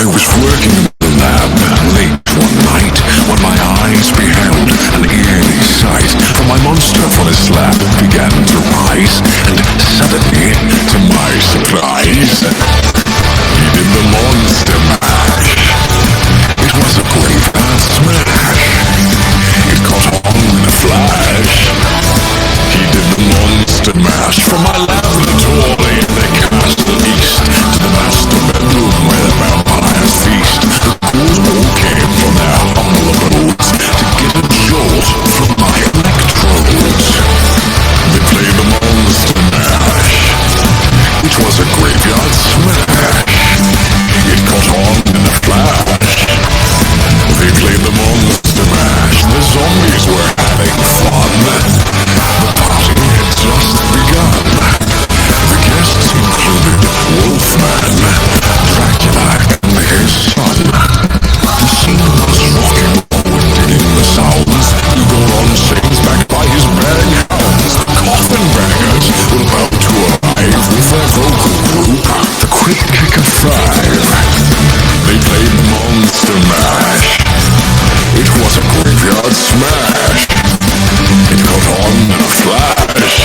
I was working in the lab late one night when my eyes beheld an eerie sight. For my monster for the slab began to rise, and suddenly, to my surprise, he did the monster mash. It was a graveyard smash. It caught on in a flash. He did the monster mash from my laboratory in the castle east to the master bedroom where the vampires feast. The ghouls all came from their humble abodes to get a jolt from my electrodes. They played the monster mash, which was a graveyard smash. It caught on in a flash. They played the monster mash. The zombies were having fun. The party had just begun. The guests included Wolfman, Dracula, and his son. The scene was rocking forward in the sounds. The go-on sings backed by his bang hounds. The coffin bangers were about to arrive with their vocal group, the Quick Kick of Five. They played the monster mash. It was a graveyard smash. It caught on in a flash.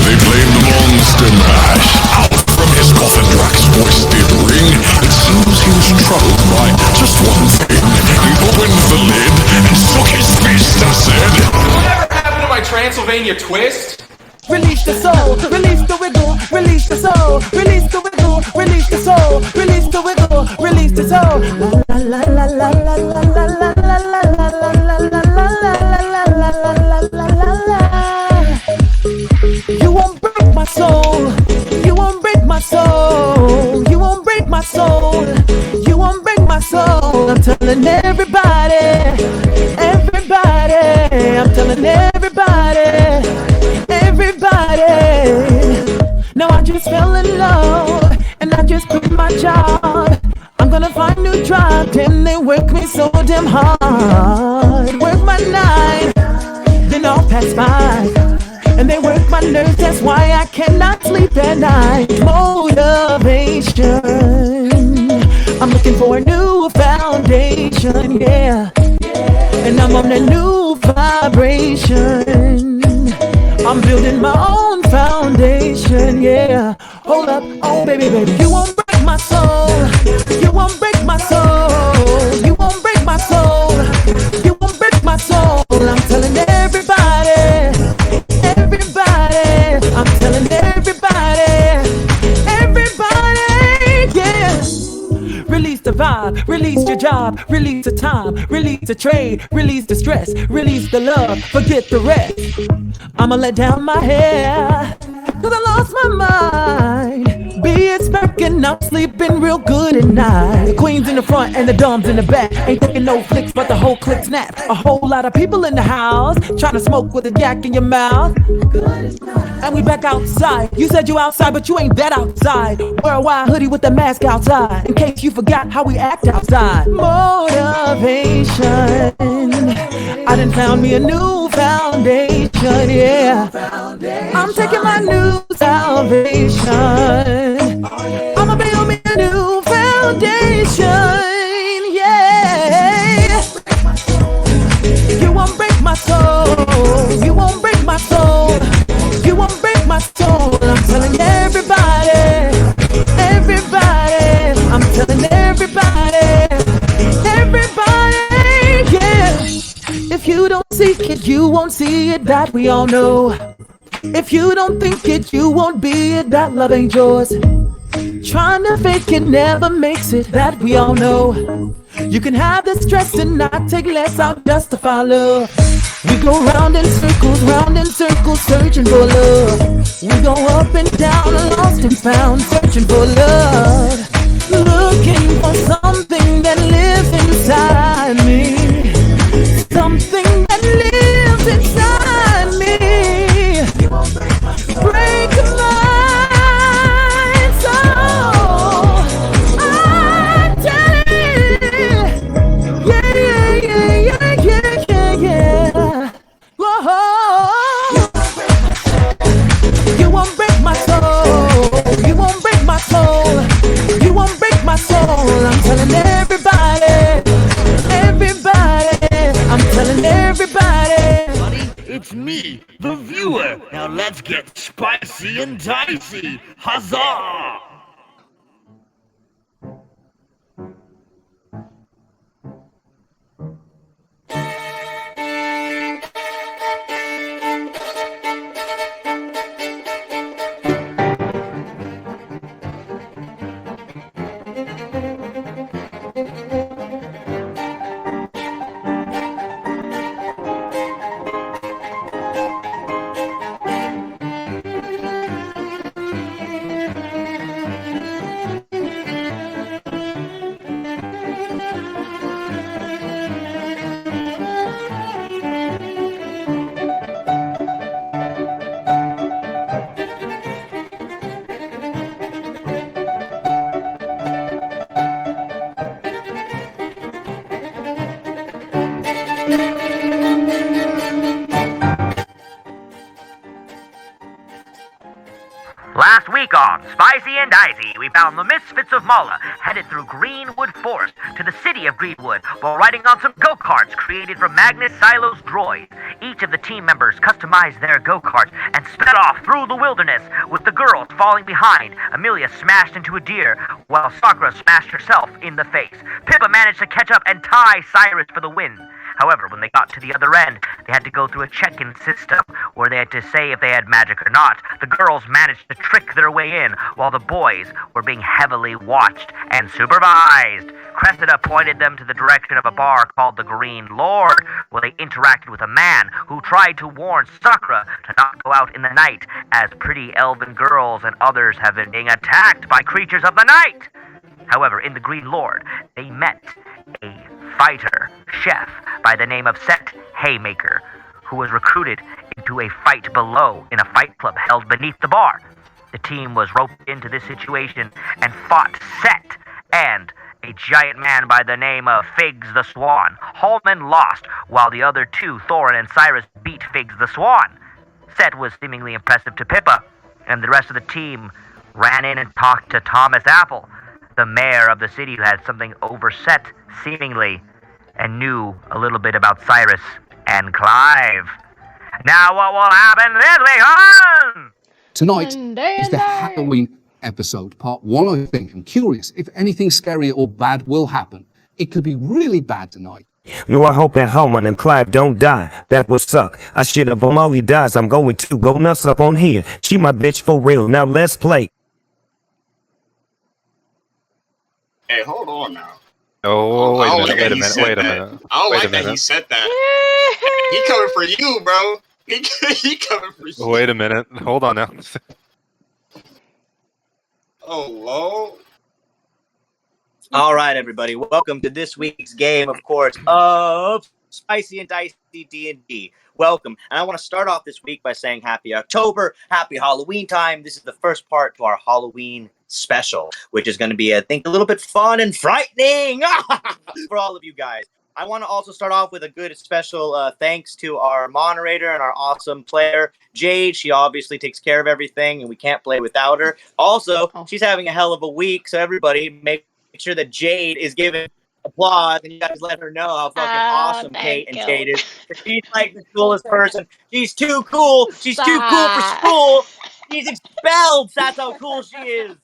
They played the monster mash. Out from his coffin, Drax's voice did ring. It seems he was troubled by just one thing. He opened the lid and shook his fist and said, "Whatever happened to my Transylvania twist?" Release the soul, release the wiggle, release the soul, release the wiggle, release the soul, release the wiggle, release the soul. La la la la la la la la la la la la la la la la la. You won't break my soul, you won't break my soul, you won't break my soul, you won't break my soul. I'm telling everybody, everybody, I'm telling everybody. Now I just fell in love, and I just quit my job. I'm gonna find new drive. Damn, they work me so damn hard. Work my 9, then I'll pass 5, and they work my nerves. That's why I cannot sleep at night. Motivation, I'm looking for a new foundation, yeah. And I'm on a new vibration. I'm building my own foundation, yeah. Hold up, oh baby, baby. You won't break my soul. You won't break my soul. You won't break my soul. You won't break my soul. I'm telling everybody, everybody. I'm telling everybody, everybody, yeah. Release the vibe, release your job, release the time, release the trade, release the stress, release the love, forget the rest. I'ma let down my hair, cause I lost my mind. Be expecting I'm sleeping real good at night. The queen's in the front and the dumb's in the back. Ain't taking no flicks but the whole click snap. A whole lot of people in the house, trying to smoke with a yak in your mouth. And we back outside. You said you outside, but you ain't that outside. Wear a wide hoodie with the mask outside, in case you forgot how we act outside. Motivation, I done found me a new foundation, yeah. I'm taking my new salvation. I'ma build me a new foundation, yeah. You won't break my soul. You won't break my soul. You won't break my soul. I'm telling everybody, everybody. I'm telling everybody, everybody, yeah. If you don't seek it, you won't see it, that we all know. If you don't think it, you won't be it, that love ain't yours. Trying to fake it never makes it, that we all know. You can have the stress and not take less, I'll justify love. We go round in circles, searching for love. We go up and down, lost and found, searching for love. Looking for something that lives inside me. Something that lives inside me. Break my soul. I'm telling you. Yeah. Whoa. You won't break my soul. You won't break my soul. You won't break my soul. I'm telling everybody, I'm telling everybody. Buddy, it's me, the viewer. Now let's get spicy and dicey. Huzzah! Last week on Spicy and Dicey, we found the Misfits of Mala headed through Greenwood Forest to the city of Greenwood while riding on some go-karts created from Magnus Silo's droids. Each of the team members customized their go-karts and sped off through the wilderness, with the girls falling behind. Amelia smashed into a deer, while Sakura smashed herself in the face. Pippa managed to catch up and tie Cyrus for the win. However, when they got to the other end, they had to go through a check-in system where they had to say if they had magic or not. The girls managed to trick their way in, while the boys were being heavily watched and supervised. Cressida pointed them to the direction of a bar called the Green Lord, where they interacted with a man who tried to warn Sakura to not go out in the night, as pretty elven girls and others have been being attacked by creatures of the night. However, in the Green Lord, they met a fighter chef by the name of Set Haymaker, who was recruited into a fight below in a fight club held beneath the bar. The team was roped into this situation and fought Set and a giant man by the name of Figs the Swan. Hallman lost, while the other two, Thorin and Cyrus, beat Figs the Swan. Set was seemingly impressive to Pippa, and the rest of the team ran in and talked to Thomas Apple, the mayor of the city, who had something over Set, seemingly, and knew a little bit about Cyrus and Clive. Now what will happen this week on? Tonight is the Halloween episode, part 1, I think. I'm curious if anything scary or bad will happen. It could be really bad tonight. No, I hope that Holman and Clive don't die. That would suck. I shit if Molly dies, I'm going to go nuts up on here. She my bitch for real. Now let's play. Hey, hold on now. Oh, wait a minute. I don't like that he said that. He coming for you, bro. He coming for you. Wait a minute. Hold on now. Oh, Lord. All right, everybody. Welcome to this week's game, of course, of Spicy and Dicey D&D. Welcome. And I want to start off this week by saying happy October, happy Halloween time. This is the first part to our Halloween special, which is going to be, I think, a little bit fun and frightening for all of you guys. I want to also start off with a good special thanks to our moderator and our awesome player, Jade. She obviously takes care of everything, and we can't play without her. Also, she's having a hell of a week, so everybody make sure that Jade is giving applause, and you guys let her know how fucking awesome Kate and Jade is. She's like the coolest person. She's too cool. She's too cool for school. She's expelled. That's how cool she is.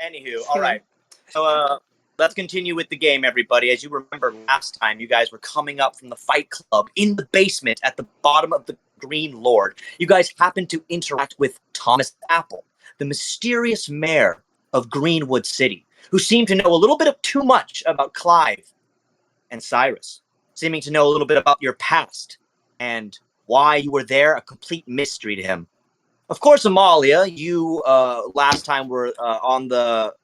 Anywho, all right. So let's continue with the game, everybody. As you remember last time, you guys were coming up from the fight club in the basement at the bottom of the Green Lord. You guys happened to interact with Thomas Apple, the mysterious mayor of Greenwood City, who seemed to know a little bit of too much about Clive and Cyrus, seeming to know a little bit about your past and why you were there, a complete mystery to him. Of course, Amalia, you last time were on the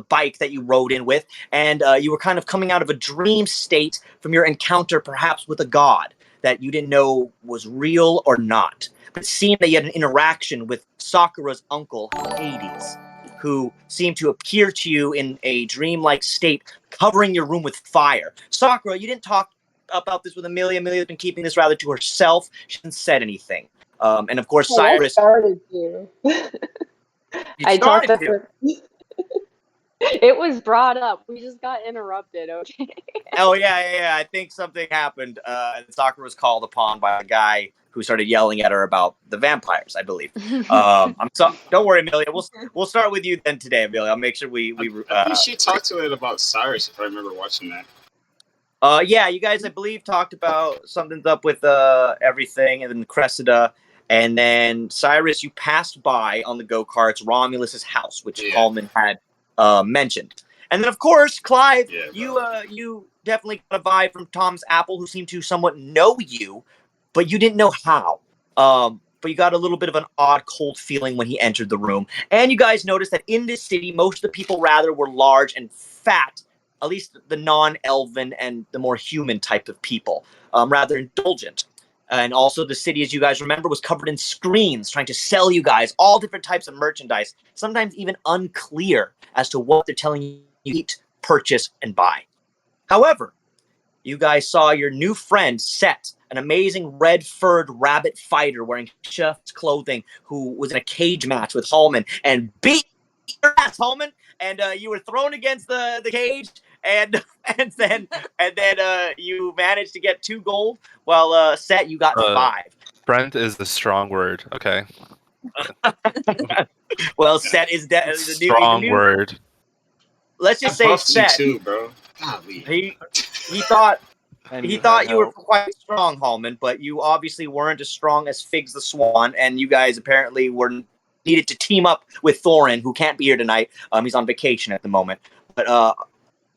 bike that you rode in with, and you were kind of coming out of a dream state from your encounter perhaps with a god that you didn't know was real or not. But it seemed that you had an interaction with Sakura's uncle, Hades, who seemed to appear to you in a dreamlike state, covering your room with fire. Sakura, you didn't talk about this with Amelia. Amelia's been keeping this rather to herself. She hasn't said anything. And of course, Cyrus... I started to. I talked to her. It was brought up. We just got interrupted, okay? Oh yeah. I think something happened. Sakura was called upon by a guy who started yelling at her about the vampires, I believe. Don't worry, Amelia. We'll start with you then today, Amelia. I'll make sure we. I think she talked to it about Cyrus, if I remember watching that. Yeah, you guys, I believe, talked about something's up with everything, and then Cressida, and then Cyrus. You passed by on the go-karts Romulus's house, which Coleman had mentioned, and then of course Clive. You definitely got a vibe from Tom's Apple, who seemed to somewhat know you, but you didn't know how. But you got a little bit of an odd, cold feeling when he entered the room, and you guys noticed that in this city, most of the people rather were large and fat. At least the non-elven and the more human type of people, rather indulgent. And also the city, as you guys remember, was covered in screens trying to sell you guys all different types of merchandise, sometimes even unclear as to what they're telling you to eat, purchase, and buy. However, you guys saw your new friend, Set, an amazing red-furred rabbit fighter wearing chef's clothing, who was in a cage match with Hallman and beat your ass, Hallman. And you were thrown against the cage, and then you managed to get 2 gold. While Set, you got 5. Friend is the strong word. Okay. Well, Set is the strong word. Let's just say Set. Too, bro. He thought you were quite strong, Hallman, but you obviously weren't as strong as Figs the Swan, and you guys apparently needed to team up with Thorin, who can't be here tonight. He's on vacation at the moment. But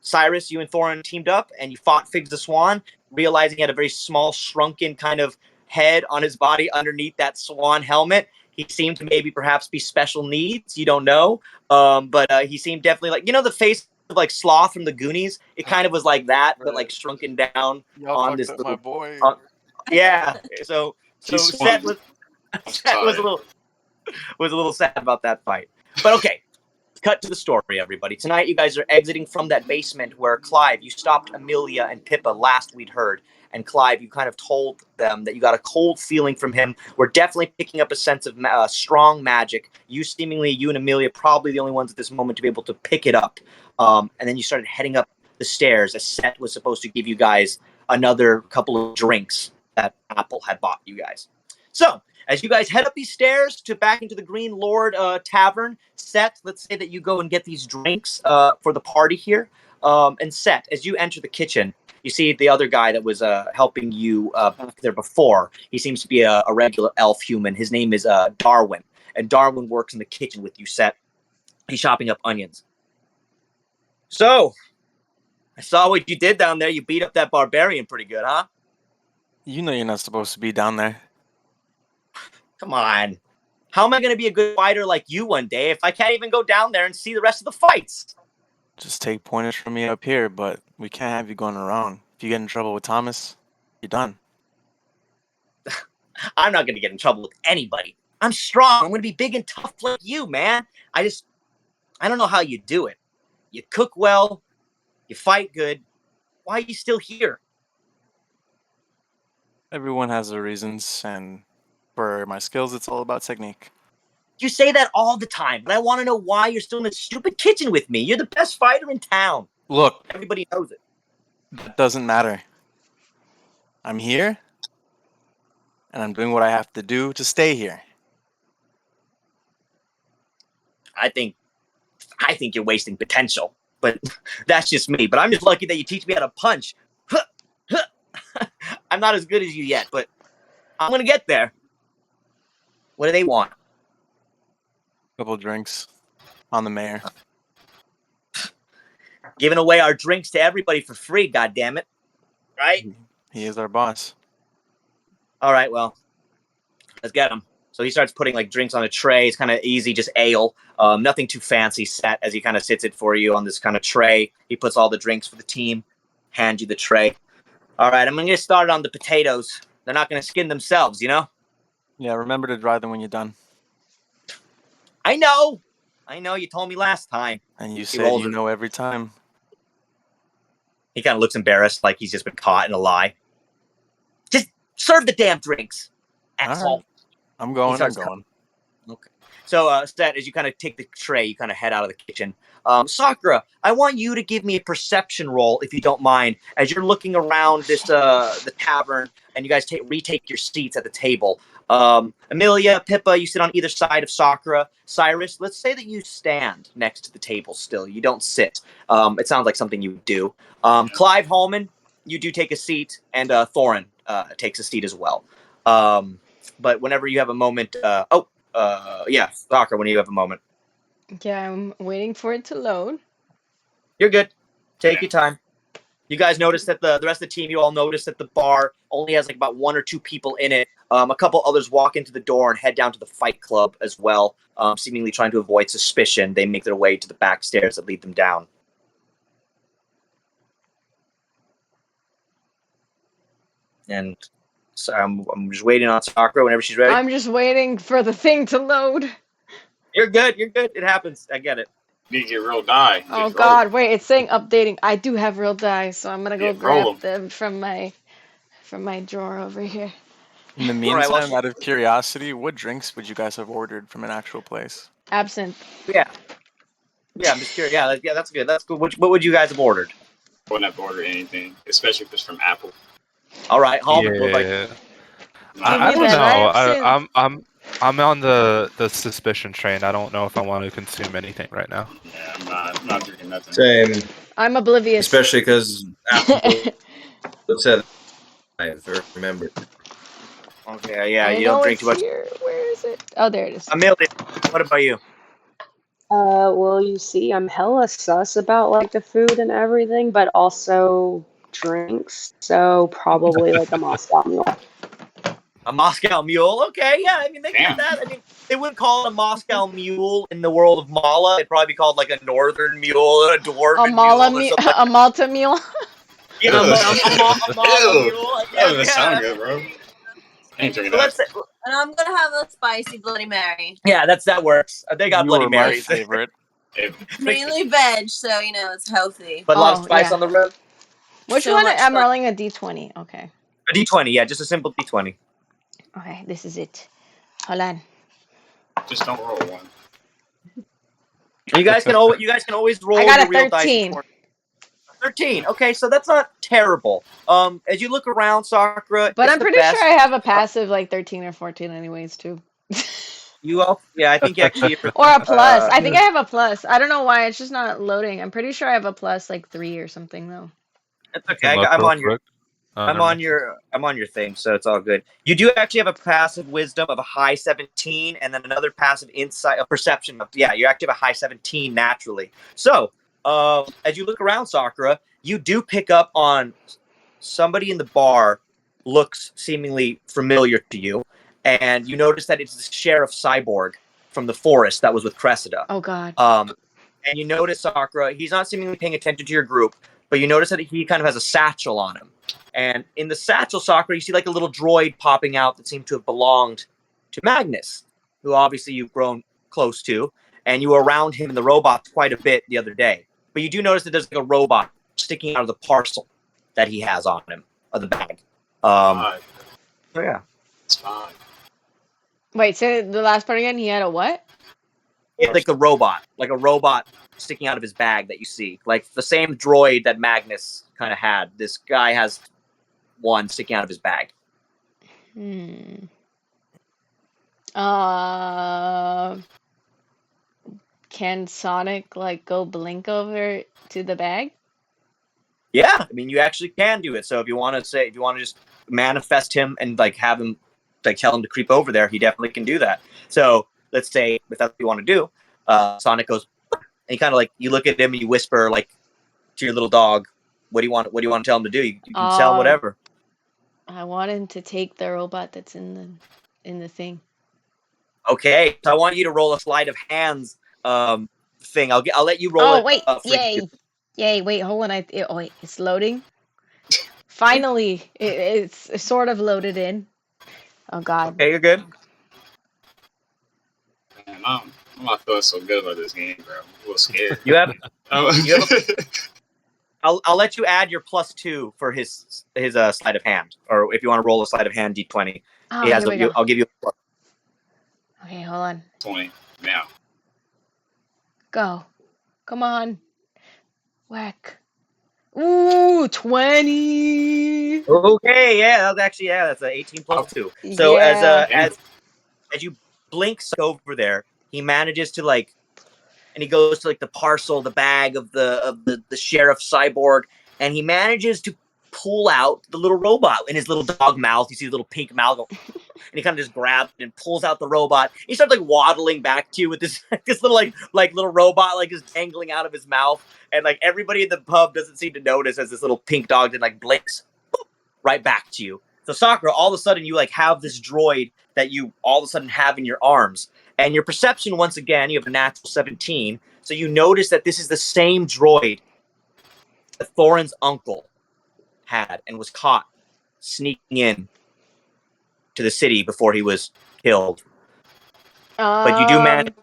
Cyrus, you and Thorin teamed up, and you fought Figs the Swan, realizing he had a very small, shrunken kind of head on his body underneath that swan helmet. He seemed to maybe perhaps be special needs. You don't know. But he seemed definitely like, the face of like Sloth from the Goonies. It kind of was like that, but like shrunken down on this little... my boy. Yeah. So Set was a little sad about that fight. But okay, cut to the story, everybody. Tonight, you guys are exiting from that basement where Clive, you stopped Amelia and Pippa last we'd heard. And Clive, you kind of told them that you got a cold feeling from him. We're definitely picking up a sense of strong magic. You and Amelia probably the only ones at this moment to be able to pick it up. And then you started heading up the stairs. A Set was supposed to give you guys another couple of drinks that Apple had bought you guys. So, as you guys head up these stairs to back into the Green Lord Tavern, Set, let's say that you go and get these drinks for the party here. And Set, as you enter the kitchen, you see the other guy that was helping you back there before. He seems to be a regular elf human. His name is Darwin. And Darwin works in the kitchen with you, Set. He's chopping up onions. So, I saw what you did down there. You beat up that barbarian pretty good, huh? You know you're not supposed to be down there. Come on. How am I going to be a good fighter like you one day if I can't even go down there and see the rest of the fights? Just take pointers from me up here, but we can't have you going around. If you get in trouble with Thomas, you're done. I'm not going to get in trouble with anybody. I'm strong. I'm going to be big and tough like you, man. I don't know how you do it. You cook well. You fight good. Why are you still here? Everyone has their reasons, and for my skills, it's all about technique. You say that all the time, but I want to know why you're still in the stupid kitchen with me. You're the best fighter in town. Look. Everybody knows it. That doesn't matter. I'm here, and I'm doing what I have to do to stay here. I think you're wasting potential, but that's just me. But I'm just lucky that you teach me how to punch. I'm not as good as you yet, but I'm going to get there. What do they want? Couple drinks on the mayor. Giving away our drinks to everybody for free, goddammit. Right? He is our boss. All right, well, let's get him. So he starts putting like drinks on a tray. It's kind of easy, just ale. Nothing too fancy, Set, as he kind of sits it for you on this kind of tray. He puts all the drinks for the team, hands you the tray. All right, I'm going to get started on the potatoes. They're not going to skin themselves, you know? Yeah, remember to dry them when you're done. I know. You told me last time. And you said you know every time. He kind of looks embarrassed, like he's just been caught in a lie. Just serve the damn drinks, asshole. Right. I'm going. Okay. So, Seth, as you kind of take the tray, you kind of head out of the kitchen. Sakura, I want you to give me a perception roll, if you don't mind, as you're looking around this the tavern, and you guys retake your seats at the table. Amelia, Pippa, you sit on either side of Sakura. Cyrus, let's say that you stand next to the table still. You don't sit. It sounds like something you would do. Clive Hallman, you do take a seat, and Thorin takes a seat as well. But whenever you have a moment, yeah, Sakura, when you have a moment. Yeah, I'm waiting for it to load. You're good. Take your time. You guys notice that the rest of the team, you all notice that the bar only has like about 1 or 2 people in it. A couple others walk into the door and head down to the fight club as well, seemingly trying to avoid suspicion. They make their way to the back stairs that lead them down. And so I'm just waiting on Sakura whenever she's ready. I'm just waiting for the thing to load. You're good. You're good. It happens. I get it. You get real die. Oh Just God, wait! It's saying updating. I do have real dice, so I'm gonna go roll grab them from my drawer over here. In the meantime, out of curiosity, what drinks would you guys have ordered from an actual place? Absinthe. Yeah. Yeah, I'm just curious. Yeah, that's good. That's good. What would you guys have ordered? I wouldn't have ordered anything, especially if it's from Apple. All right, Hallman. Yeah. What about I don't know. I'm on the suspicion train. I don't know if I want to consume anything right now. Yeah, I'm not drinking nothing. Same. I'm oblivious. Especially because Apple said I remember. Okay, yeah, I you know don't drink it's too much. here. Where is it? Oh, there it is. Amelia, what about you? Well, you see, I'm hella sus about like the food and everything, but also drinks. So probably like a Moscow Mule. A Moscow Mule? Okay, yeah. I mean, they get that. I mean, they wouldn't call it a Moscow Mule in the world of Mala. It'd probably be called like a Northern Mule or a Dwarven Mule. A Malta Mule. Yeah, a Mala Mule. That doesn't sound good, bro. I ain't drinking that. And I'm gonna have a spicy Bloody Mary. Yeah, that works. They got You Bloody were my Marys. favorite. Mainly veg, so you know it's healthy. But a lot of spice on the road. Which So one? much I'm spice. rolling a d20. Okay. A D20, yeah, just a simple D20. Okay, this is it. Hold on. Just don't roll one. You guys can always roll I got your a real 13. dice. 13. Okay, so that's not terrible. As you look around, Sakura, But it's I'm the pretty best. sure I have a passive like 13 or 14 anyways too. You all, yeah, I think actually. Or a plus. I think I have a plus. I don't know why it's just not loading. I'm pretty sure I have a plus like 3 or something though. It's okay. I'm on your thing, so it's all good. You do actually have a passive wisdom of a high 17, and then another passive insight, a perception of you actually have a high 17 naturally. So, as you look around, Sakura, you do pick up on somebody in the bar looks seemingly familiar to you, and you notice that it's the Sheriff Cyborg from the forest that was with Cressida. Oh God. And you notice, Sakura, he's not seemingly paying attention to your group, but you notice that he kind of has a satchel on him. And in the satchel, Sakura, you see like a little droid popping out that seemed to have belonged to Magnus, who obviously you've grown close to, and you were around him in the robots quite a bit the other day. But you do notice that there's like a robot sticking out of the parcel that he has on him, of the bag. So yeah. It's fine. Wait, say the last part again. He had a what? It's like a robot sticking out of his bag that you see. Like the same droid that Magnus kind of had. This guy has one sticking out of his bag. Can Sonic like go blink over to the bag? Yeah, I mean, you actually can do it. So if you want to just manifest him and like have him, like tell him to creep over there, he definitely can do that. So let's say if that's what you want to do, Sonic goes, and you kind of like you look at him and you whisper like to your little dog, what do you want to tell him to do? You can tell him whatever. I want him to take the robot that's in the thing. Okay, so I want you to roll a sleight of hands thing. I'll let you roll it. Oh wait, yay! Wait, hold on. Wait, it's loading. Finally, it's sort of loaded in. Oh God. Okay, you're good. Man, I'm not feeling so good about this game, bro. I'm a little scared. I'll let you add your +2 for his sleight of hand, or if you want to roll a sleight of hand D20. Oh, here we go. I'll give you a plus. Okay, hold on. 20. Now. Go. Come on. Whack. Ooh, 20. Okay, yeah, that's a 18 plus 2. So Yeah. as you blink over there, he manages to like, and he goes to like the parcel, the bag of the sheriff cyborg, and he manages to pull out the little robot in his little dog mouth. You see the little pink mouth go, and he kind of just grabs and pulls out the robot. He starts like waddling back to you with this this little like little robot like just dangling out of his mouth, and like everybody in the pub doesn't seem to notice as this little pink dog then like blinks right back to you. So Sakura, all of a sudden you like have this droid that you all of a sudden have in your arms, and your perception once again you have a natural 17, so you notice that this is the same droid that Thorin's uncle had and was caught sneaking in to the city before he was killed. But you do manage.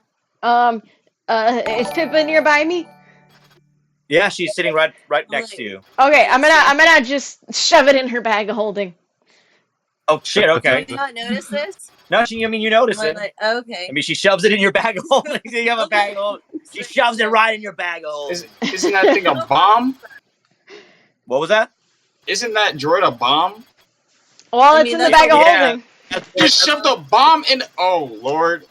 Is Pippa nearby me? Yeah, she's sitting right next to you. Okay, I'm gonna just shove it in her bag of holding. Oh shit! Okay. Did you not notice this? No, you notice it. Like, okay. I mean, she shoves it in your bag of holding. You have a bag of holding. She shoves it right in your bag of holding. Isn't that thing a bomb? What was that? Isn't that droid a bomb? Well, it's in the bag of holding. You shoved a bomb in. Oh Lord!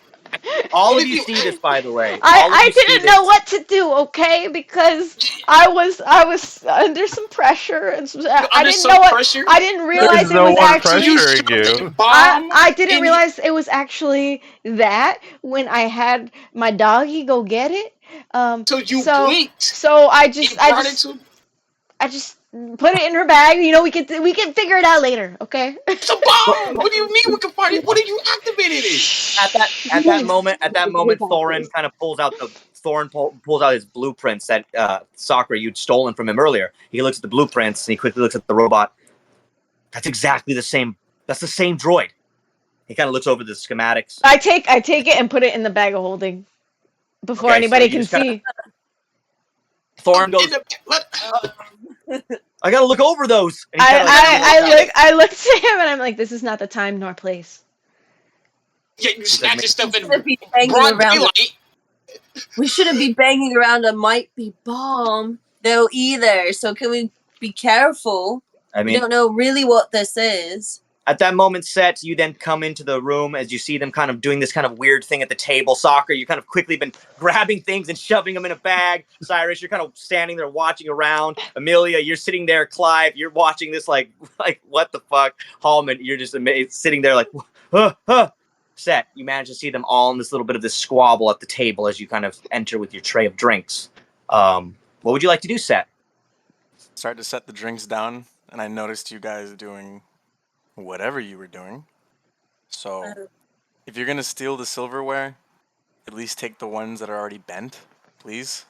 All of you see this, by the way. I didn't know what to do, okay? Because I was under some pressure. I didn't know what. I didn't realize it was actually. I didn't realize it was actually that when I had my doggy go get it. So you blinked. So I just put it in her bag. You know, we can figure it out later, okay? It's a bomb. What do you mean we can find it? What did you activated it? At that moment, Thorin kind of pulls out his blueprints that Sakura you'd stolen from him earlier. He looks at the blueprints and he quickly looks at the robot. That's exactly the same. That's the same droid. He kind of looks over the schematics. I take it and put it in the bag of holding before anybody can see. Thorin goes, I gotta look over those. I looked at him and I'm like, this is not the time nor place. Yeah, you snatch your stuff in broad daylight. We shouldn't be banging around a might be bomb though either. So can we be careful? I mean, we don't know really what this is. At that moment, Set, you then come into the room as you see them kind of doing this kind of weird thing at the table. Soccer, you kind of quickly been grabbing things and shoving them in a bag. Cyrus, you're kind of standing there watching around. Amelia, you're sitting there. Clive, you're watching this like what the fuck? Hallman, you're just sitting there like, Set, you manage to see them all in this little bit of this squabble at the table as you kind of enter with your tray of drinks. What would you like to do, Set? Started to set the drinks down, and I noticed you guys doing whatever you were doing. So, if you're gonna steal the silverware, at least take the ones that are already bent, please.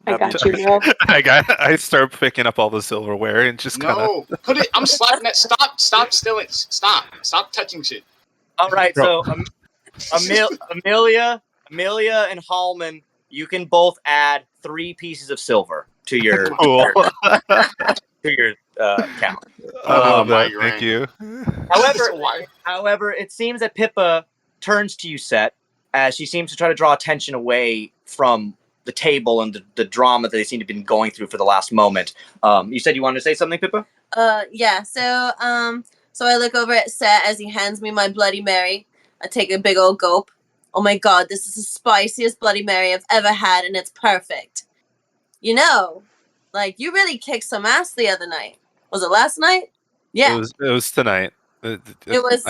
I got you, bro. I start picking up all the silverware and just kind of. Put it. I'm slapping that. Stop stealing. Stop touching shit. All right, so Amelia and Hallman, you can both add 3 pieces of silver to your count. Thank you. However, it seems that Pippa turns to you, Set, as she seems to try to draw attention away from the table and the drama that they seem to have been going through for the last moment. You said you wanted to say something, Pippa? Yeah. So I look over at Set as he hands me my Bloody Mary. I take a big old gulp. Oh my god, this is the spiciest Bloody Mary I've ever had, and it's perfect. You know, like you really kicked some ass the other night. Was it last night? Yeah. It was tonight. It was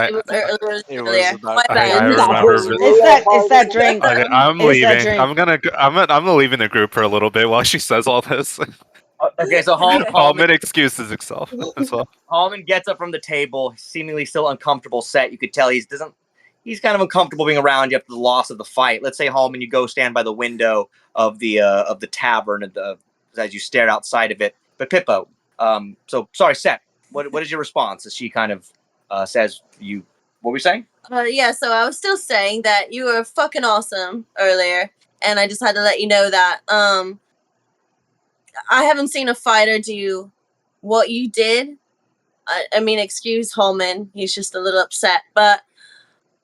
earlier. My bad. I remember. It's that drink. Okay, I'm leaving. Drink. I'm leaving the group for a little bit while she says all this. Okay, so Hallman excuses himself as well. Hallman gets up from the table, seemingly still uncomfortable. Set, you could tell he's kind of uncomfortable being around you after the loss of the fight. Let's say, Hallman, you go stand by the window of the tavern as you stare outside of it. But Pippa, so sorry, Set. What is your response? As she kind of says, "You, what were you saying?" Yeah. So I was still saying that you were fucking awesome earlier, and I just had to let you know that. I haven't seen a fighter do what you did. I mean, excuse Holman. He's just a little upset, but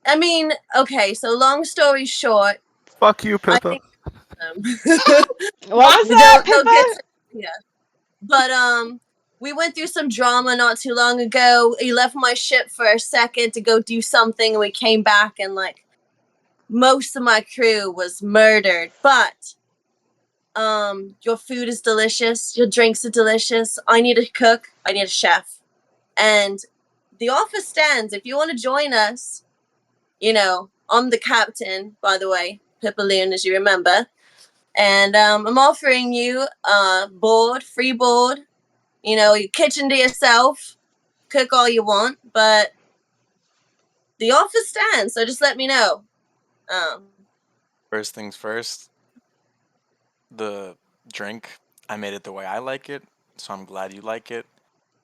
I mean, okay, so long story short. Fuck you, Pippa. I think, what was that, they'll Pippa? get to, yeah. But we went through some drama not too long ago. He left my ship for a second to go do something, and we came back, and like most of my crew was murdered. But your food is delicious, your drinks are delicious. I need a cook, I need a chef, and the offer stands. If you want to join us, I'm the captain, by the way, Pippa Loon, as you remember. And I'm offering you free board, your kitchen to yourself, cook all you want, but the offer stands, so just let me know. First things first, the drink, I made it the way I like it, so I'm glad you like it.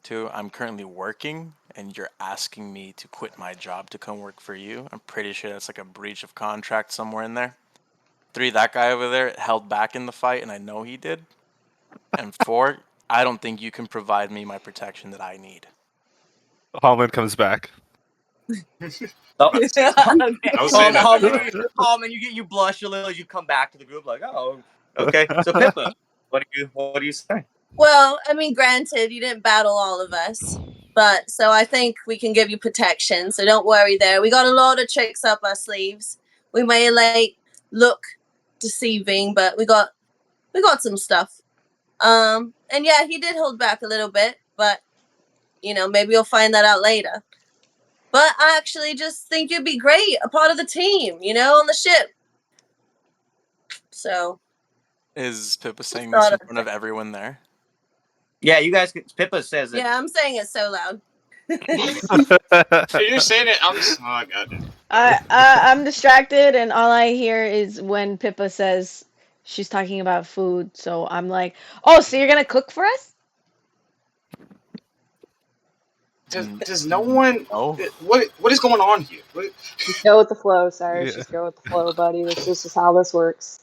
Two, I'm currently working, and you're asking me to quit my job to come work for you. I'm pretty sure that's like a breach of contract somewhere in there. Three, that guy over there held back in the fight, and I know he did. And four, I don't think you can provide me my protection that I need. Hallman comes back. Okay. Hallman, you blush a little as you come back to the group, like, oh, okay. So Pippa, what do you say? Well, I mean, granted, you didn't battle all of us, but so I think we can give you protection. So don't worry there. We got a lot of tricks up our sleeves. We may look deceiving, but we got some stuff. And yeah, he did hold back a little bit, but maybe you'll find that out later. But I actually just think you'd be great, a part of the team, on the ship. So. Is Pippa saying this in front of everyone there? Yeah, you guys. Pippa says it. Yeah, I'm saying it so loud. You're saying it. Oh god. I'm distracted, and all I hear is when Pippa says she's talking about food. So I'm like, "Oh, so you're gonna cook for us?" Does no one? What is going on here? Just go with the flow, Cyrus. Just go with the flow, buddy. This is how this works.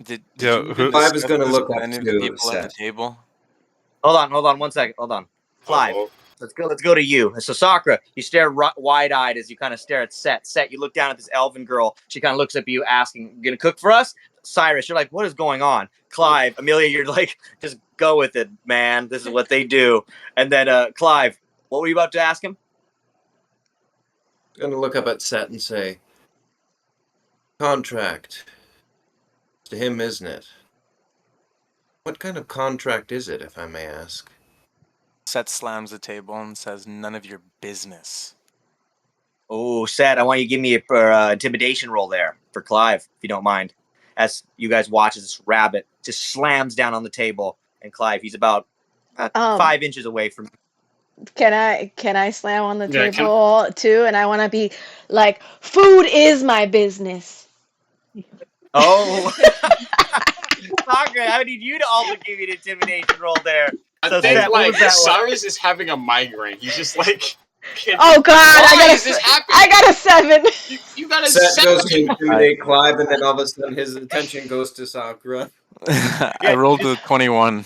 Did Clive is going to look up any of the to people at the Seth. table? Hold on 1 second. Hold on. Clive, let's go to you. So Sakura, you stare wide-eyed as you kind of stare at Set. Set, you look down at this elven girl. She kind of looks at you asking, "You gonna cook for us?" Cyrus, you're like, "What is going on?" Clive, Amelia, you're like, "Just go with it, man. This is what they do." And then Clive, what were you about to ask him? I'm going to look up at Set and say, "Contract. It's to him, isn't it? What kind of contract is it, if I may ask?" Set slams the table and says, "None of your business." Oh, Set, I want you to give me a intimidation roll there for Clive, if you don't mind. As you guys watch as this rabbit just slams down on the table, and Clive, he's about 5 inches away from. Can I slam on the table too? And I want to be like, "Food is my business." Oh, Sakura, I need you to also give me an intimidation roll there. So think Cyrus is having a migraine. He's just like, oh god, I got a 7. You got a Seth 7. Goes to intimidate Clive, and then all of a sudden his attention goes to Sakura. I rolled a 21.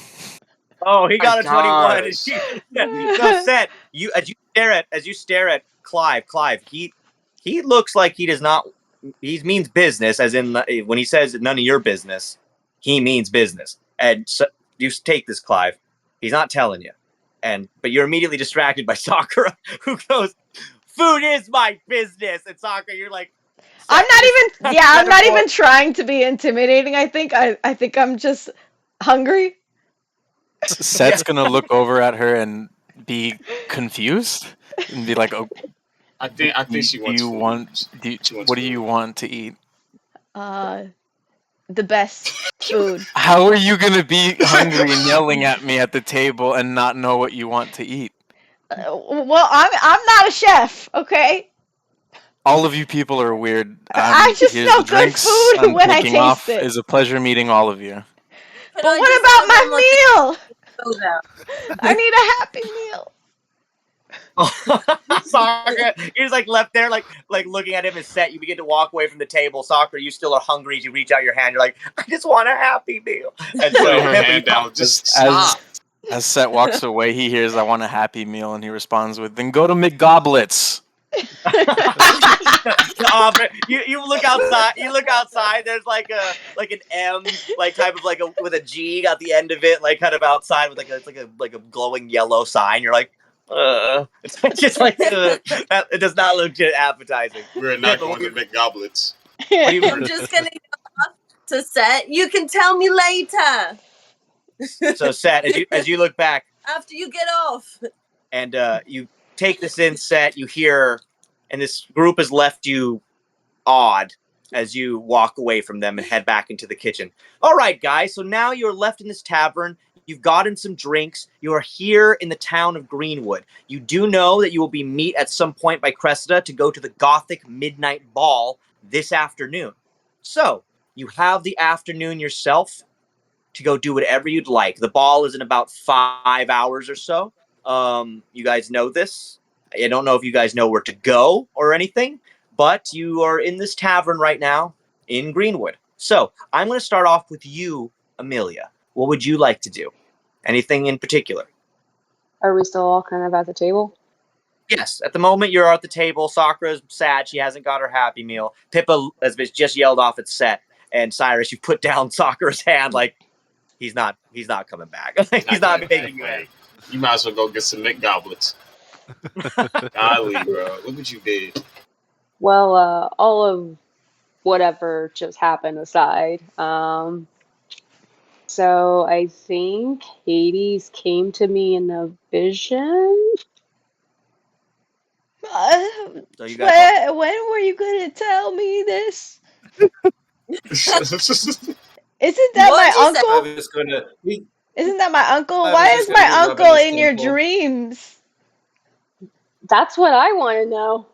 Oh, he got a 21. No, Seth, as you stare at Clive, he looks like he does not. He means business, as in when he says none of your business, he means business. And so, you take this, Clive. He's not telling you, but you're immediately distracted by Sakura, who goes, "Food is my business." And Sakura, you're like, I'm not even trying to be intimidating. I think I'm just hungry. Seth's gonna look over at her and be confused and be like, "Oh, I think she wants food. What do you want to eat?" The best food. How are you gonna be hungry and yelling at me at the table and not know what you want to eat? Well, I'm not a chef, okay? All of you people are weird. I just smell good food when I taste it. It's a pleasure meeting all of you. But what about my meal? I need a happy meal. Sakura, you're just like left there, like looking at him as Set. You begin to walk away from the table. Sakura, you still are hungry as you reach out your hand. You're like, "I just want a happy meal." And so her hand down. Just stop. As Set walks away, he hears, "I want a happy meal," and he responds with, "Then go to McGoblets." You look outside. You look outside. There's like an M, like type of like with a G at the end of it, like kind of outside with like a glowing yellow sign. You're like, it's just like it does not look appetizing. We're not going to make goblets. I'm just gonna go off to Set. You can tell me later. So Set, as you look back after you get off, and you take this in, Set, you hear, and this group has left you awed as you walk away from them and head back into the kitchen. All right, guys, so now you're left in this tavern. You've gotten some drinks. You are here in the town of Greenwood. You do know that you will be meet at some point by Cressida to go to the Gothic Midnight Ball this afternoon. So you have the afternoon yourself to go do whatever you'd like. The ball is in about 5 hours or so. You guys know this. I don't know if you guys know where to go or anything, but you are in this tavern right now in Greenwood. So I'm going to start off with you, Amelia. What would you like to do? Anything in particular? Are we still all kind of at the table? Yes, at the moment you're at the table. Sakura's sad. She hasn't got her Happy Meal. Pippa has just yelled off its Set. And Cyrus, you put down Sakura's hand like he's not coming back. He's not making you angry. You might as well go get some Mick goblets. Golly, bro. Look what you did. Well, all of whatever just happened aside, so I think Hades came to me in a vision. So you guys When were you gonna tell me this? Isn't that my uncle? Isn't that my uncle? Why is my uncle in your dreams? That's what I want to know.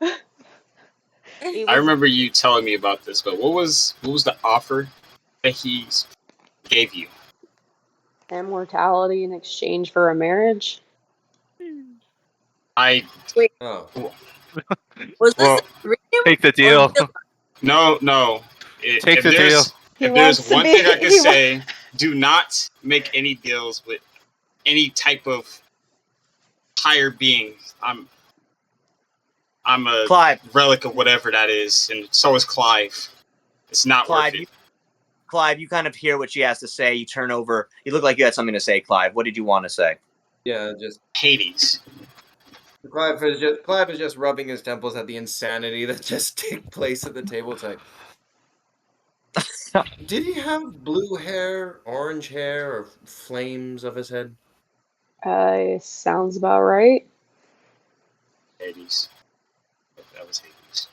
I remember you telling me about this, but what was the offer that he gave you? Immortality in exchange for a marriage? Wait. Oh. Was this take the deal. No. Take the deal. If there's one thing I can say, do not make any deals with any type of higher being. I'm a Clive. relic of whatever that is, and so is Clive. It's not Clive, worth it. Clive, you kind of hear what she has to say. You turn over. You look like you had something to say, Clive. What did you want to say? Yeah, just Hades. Clive is just rubbing his temples at the insanity that just took place at the table. It's like, did he have blue hair, orange hair, or flames of his head? Sounds about right. Hades. That was Hades.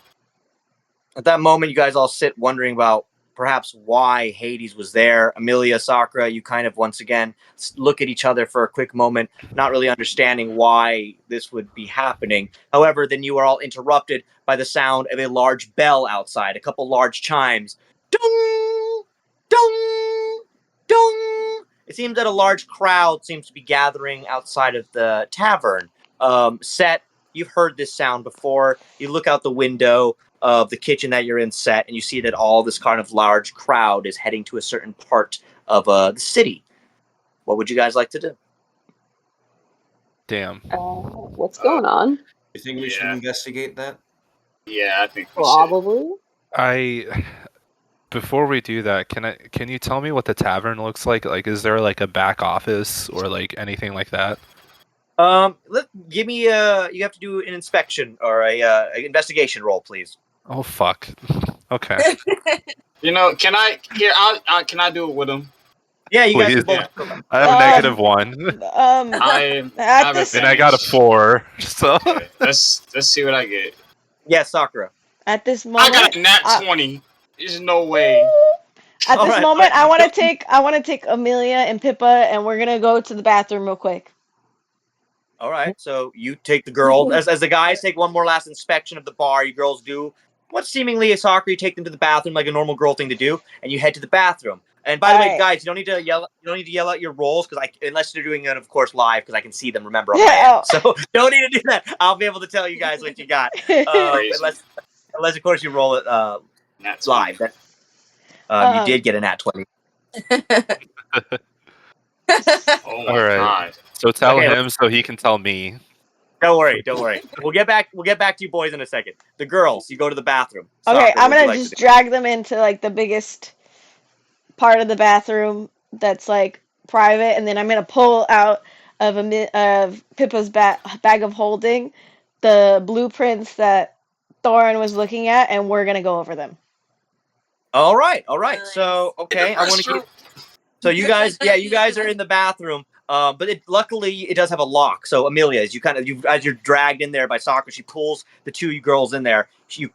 At that moment, you guys all sit wondering about perhaps why Hades was there. Amelia, Sakura, you kind of once again look at each other for a quick moment, not really understanding why this would be happening. However, then you are all interrupted by the sound of a large bell outside, a couple large chimes. Dong! Dong! Dong! It seems that a large crowd seems to be gathering outside of the tavern. Set, you've heard this sound before. You look out the window of the kitchen that you're in, Set, and you see that all this kind of large crowd is heading to a certain part of the city. What would you guys like to do? Damn. What's going on? You think we should investigate that? Yeah, I think we Probably. Before we do that, can you tell me what the tavern looks like? Like, is there like a back office or like anything like that? Give me you have to do an inspection or a investigation roll, please. Oh fuck. Okay. You know, can I do it with him? Yeah, you Please. guys can both. I have a -1. And I got a 4. So okay, let's see what I get. Yeah, Sakura. At this moment, I got a nat 20. There's no way. At this moment, I want to take Amelia and Pippa, and we're gonna go to the bathroom real quick. All right, so you take the girls as the guys take one more last inspection of the bar. You girls do what seemingly is Sakura. You take them to the bathroom like a normal girl thing to do, and you head to the bathroom. And by the way, guys, you don't need to yell. You don't need to yell out your rolls unless you're doing it, of course, live because I can see them. Remember, on my end. So don't need to do that. I'll be able to tell you guys what you got. Unless of course you roll it live. You did get a nat 20. Oh all right. God. So tell him so he can tell me. Don't worry. We'll get back to you boys in a second. The girls, you go to the bathroom. Okay, Soccer, I'm what would you gonna like just to do? drag them into like the biggest part of the bathroom that's like private, and then I'm gonna pull out of Pippa's bag of holding the blueprints that Thorin was looking at, and we're gonna go over them. All right. So, okay, I want to keep. So you guys are in the bathroom. But luckily it does have a lock. So Amelia, as you're dragged in there by Soccer, she pulls the two girls in there. You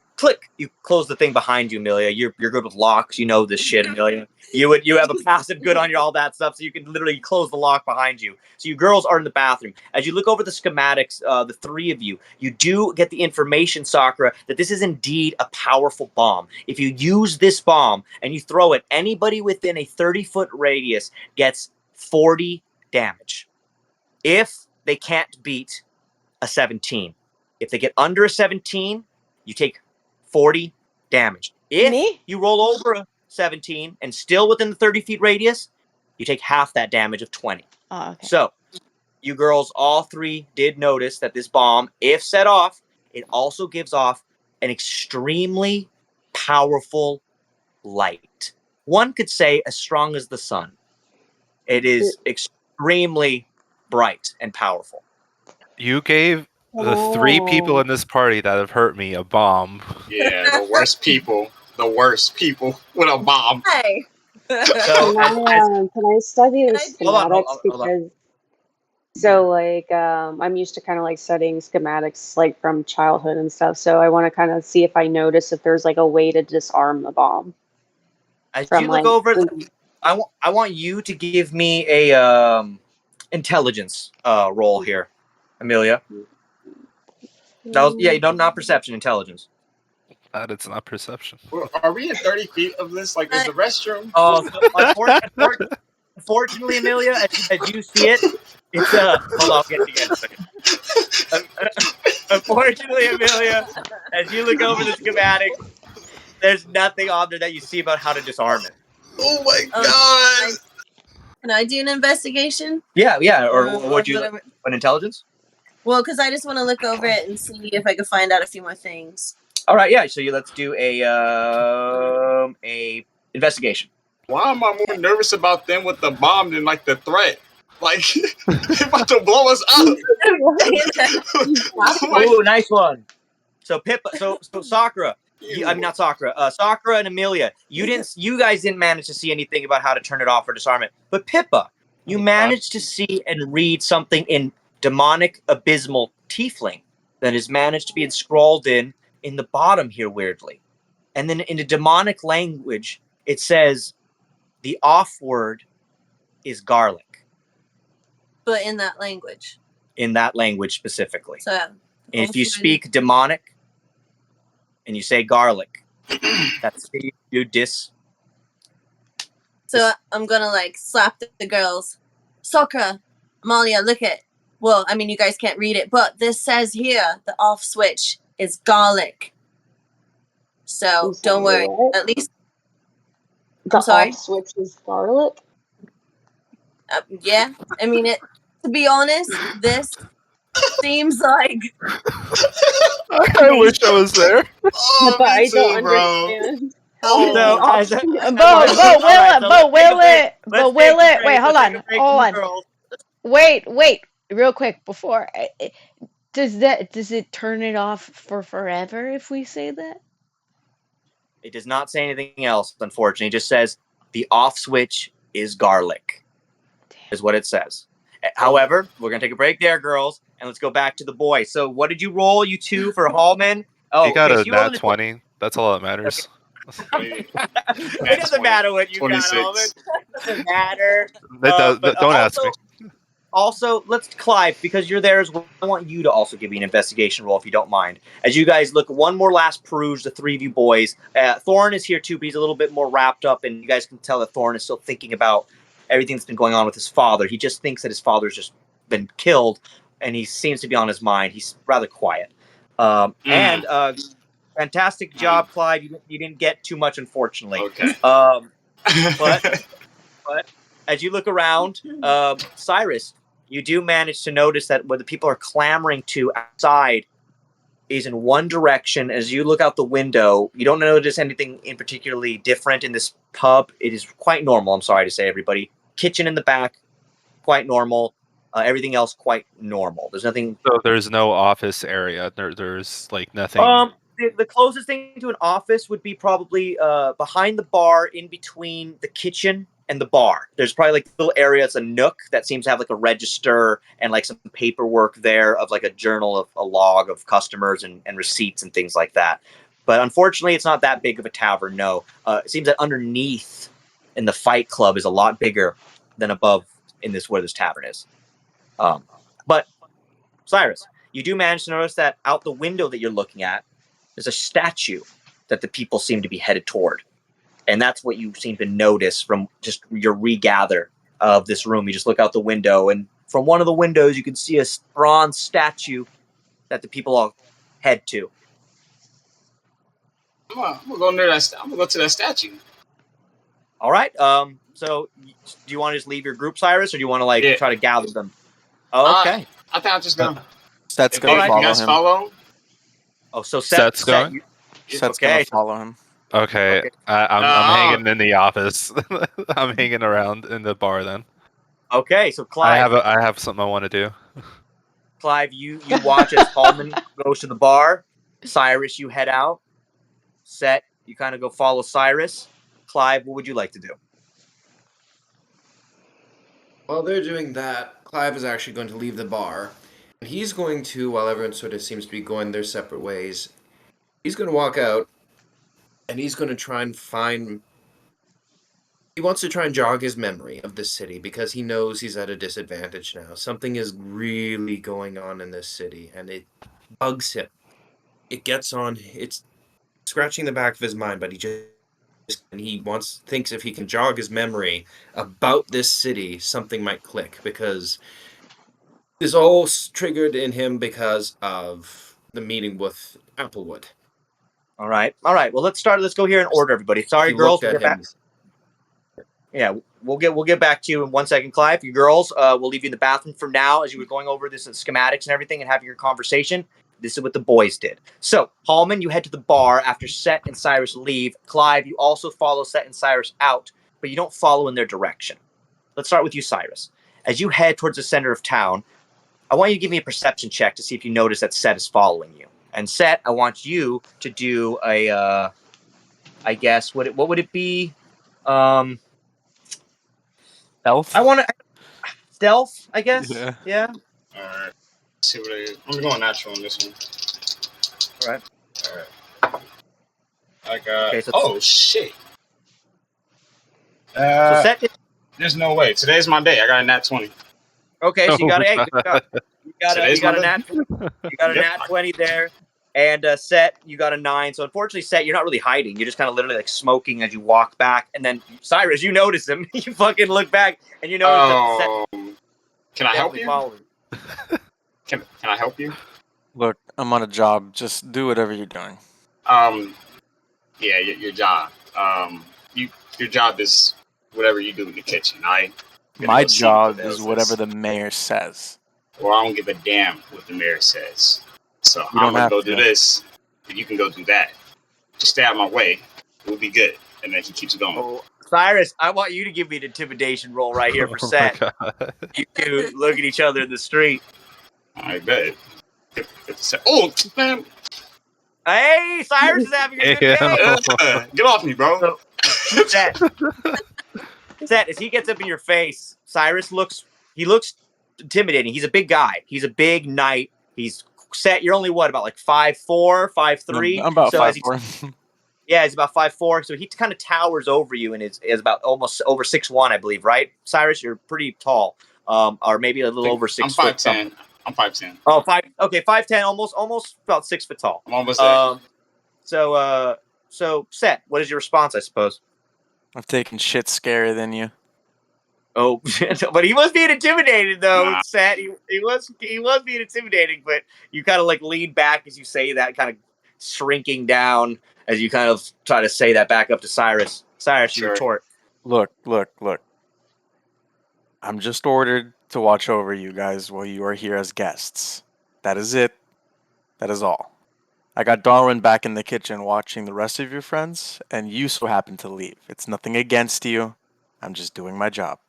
close the thing behind you, Amelia. You're good with locks. You know this shit, Amelia. You have a passive good on your all that stuff, so you can literally close the lock behind you. So you girls are in the bathroom. As you look over the schematics, the three of you do get the information, Sakura, that this is indeed a powerful bomb. If you use this bomb and you throw it, anybody within a 30-foot radius gets 40 damage. If they can't beat a 17. If they get under a 17, you take 40 damage. If you roll over a 17 and still within the 30 feet radius, you take half that damage of 20. Oh, okay. So, you girls, all three did notice that this bomb, if set off, it also gives off an extremely powerful light. One could say as strong as the sun. It is extremely bright and powerful. You gave the 3 people in this party that have hurt me a bomb. Yeah, the worst people. The worst people with a bomb. Hey. Can I study the schematics? Because so like I'm used to kind of like studying schematics like from childhood and stuff. So I want to kind of see if I notice if there's like a way to disarm the bomb. As you look over, I want you to give me a intelligence roll here, Amelia. No, not perception, intelligence. It's not perception. Are we in 30 feet of this? Like, is the restroom? Oh, unfortunately, Amelia, as you see it, it's hold on, I'll get you guys a second. Unfortunately, Amelia, as you look over the schematic, there's nothing on there that you see about how to disarm it. Oh my god! Can I do an investigation? Yeah. Or would you like an intelligence? Well, because I just want to look over it and see if I can find out a few more things. All right, yeah. So let's do a investigation. Why am I more nervous about them with the bomb than like the threat? Like they're about to blow us up. Oh, nice one. So Pippa, so Sakura. I'm not Sakura. Sakura and Amelia. You guys didn't manage to see anything about how to turn it off or disarm it. But Pippa, you managed to see and read something in demonic abysmal tiefling that is managed to be scrawled in the bottom here weirdly. And then in a demonic language, it says the off word is garlic. But in that language. In that language specifically. So if you speak demonic and you say garlic, that's you dis. So I'm gonna like slap the girls. Sakura, Amalia, look at. Well, I mean, you guys can't read it, but this says here the off switch is garlic. So don't worry. At least the off switch is garlic. Yeah, I mean it. To be honest, this seems like. I wish I was there. Oh, but I don't understand. Wait, hold on. Wait, real quick before. Does it turn it off for forever if we say that? It does not say anything else, unfortunately. It just says the off switch is garlic. Is what it says. However, we're gonna take a break there, girls, and let's go back to the boys. So, what did you roll, you two, for Hallman? Oh, you got a nat 20. That's all that matters. Okay. It doesn't matter what you 26. Got, Hallman. It doesn't matter. Don't ask me. Also, let's Clive, because you're there as well. I want you to also give me an investigation roll if you don't mind. As you guys look, one more last peruse, the three of you boys. Thorn is here too, but he's a little bit more wrapped up, and you guys can tell that Thorn is still thinking about everything that's been going on with his father. He just thinks that his father's just been killed, and he seems to be on his mind. He's rather quiet. And fantastic job, Clive. You didn't get too much, unfortunately. Okay. But as you look around, Cyrus, you do manage to notice that where the people are clamoring to outside is in one direction. As you look out the window, you don't notice anything in particularly different in this pub. It is quite normal, I'm sorry to say, everybody. Kitchen in the back, quite normal. Everything else quite normal. There's nothing. So there's no office area. There's like nothing. The closest thing to an office would be probably behind the bar, in between the kitchen and the bar. There's probably like a little area. It's a nook that seems to have like a register and like some paperwork there of like a journal of a log of customers and receipts and things like that. But unfortunately, it's not that big of a tavern. No, it seems that underneath in the Fight Club is a lot bigger than above in this where this tavern is. But Cyrus, you do manage to notice that out the window that you're looking at, there's a statue that the people seem to be headed toward. And that's what you seem to notice from just your regather of this room. You just look out the window, and from one of the windows, you can see a bronze statue that the people all head to. I'm gonna go near that. I'm gonna go to that statue. All right. So, do you want to just leave your group, Cyrus, or do you want to try to gather them? Oh, okay. I think I'm just gonna. Set's gonna follow him. Follow? Oh, so Set's going. Set's gonna follow him. Okay, I'm hanging in the office. I'm hanging around in the bar then. Okay, so Clive. I have something I want to do. Clive, you watch as Hallman goes to the bar. Cyrus, you head out. Set, you kind of go follow Cyrus. Clive, what would you like to do? While they're doing that, Clive is actually going to leave the bar. He's going to, while everyone sort of seems to be going their separate ways, he's going to walk out and he's going to try and find. He wants to try and jog his memory of this city because he knows he's at a disadvantage now. Something is really going on in this city and it bugs him. It gets on, it's scratching the back of his mind, but he thinks if he can jog his memory about this city, something might click because this all triggered in him because of the meeting with Applewood. All right. Well, let's go here in order, everybody. Sorry, girls. We'll get back. Yeah, we'll get back to you in 1 second, Clive. You girls, we'll leave you in the bathroom for now as you were going over this schematics and everything and having your conversation. This is what the boys did. So, Hallman, you head to the bar after Set and Cyrus leave. Clive, you also follow Set and Cyrus out, but you don't follow in their direction. Let's start with you, Cyrus. As you head towards the center of town, I want you to give me a perception check to see if you notice that Set is following you. And Set, I want you to do a, I guess, what would it be? Stealth? Stealth, I guess? Yeah. All right. Let's see what I'm going natural on this one. All right. I got. Okay, so shit. So Set. There's no way. Today's my day. I got a nat 20. Okay, so you got a nat 20 there. And Set, you got a 9. So unfortunately, Set, you're not really hiding. You're just kind of literally like smoking as you walk back. And then Cyrus, you notice him. You fucking look back and you notice that Set. Can I help you? Can I help you? Look, I'm on a job. Just do whatever you're doing. Yeah, your job. Your job is whatever you do in the kitchen. My job is whatever the mayor says. Well, I don't give a damn what the mayor says. So You I'm don't gonna have go to. do this, and you can go do that. Just stay out of my way. We'll be good. And then he keeps going. Oh, Cyrus, I want you to give me an intimidation roll right here for Set. You two look at each other in the street. I bet. Oh, man. Hey, Cyrus is having a good day. Get off me, bro. So, Set, as he gets up in your face, Cyrus looks intimidating. He's a big guy. He's a big knight. He's Set. You're only what, about like 5'4", 5'3"? I'm about 5'4". Yeah, he's about 5'4", so he kind of towers over you and is about almost over 6'1", I believe, right? Cyrus, you're pretty tall, or maybe a little over 6 foot. I'm 5'10". Oh, 5'10", almost about 6 foot tall. I'm almost there. So Set, what is your response, I suppose? I've taken shit scarier than you. Oh, but he was being intimidated, though. Set, he was being intimidating, but you kind of like lean back as you say that, kind of shrinking down as you kind of try to say that back up to Cyrus. Cyrus, you retort. Look. I'm just ordered to watch over you guys while you are here as guests. That is it. That is all. I got Darwin back in the kitchen watching the rest of your friends, and you so happen to leave. It's nothing against you. I'm just doing my job.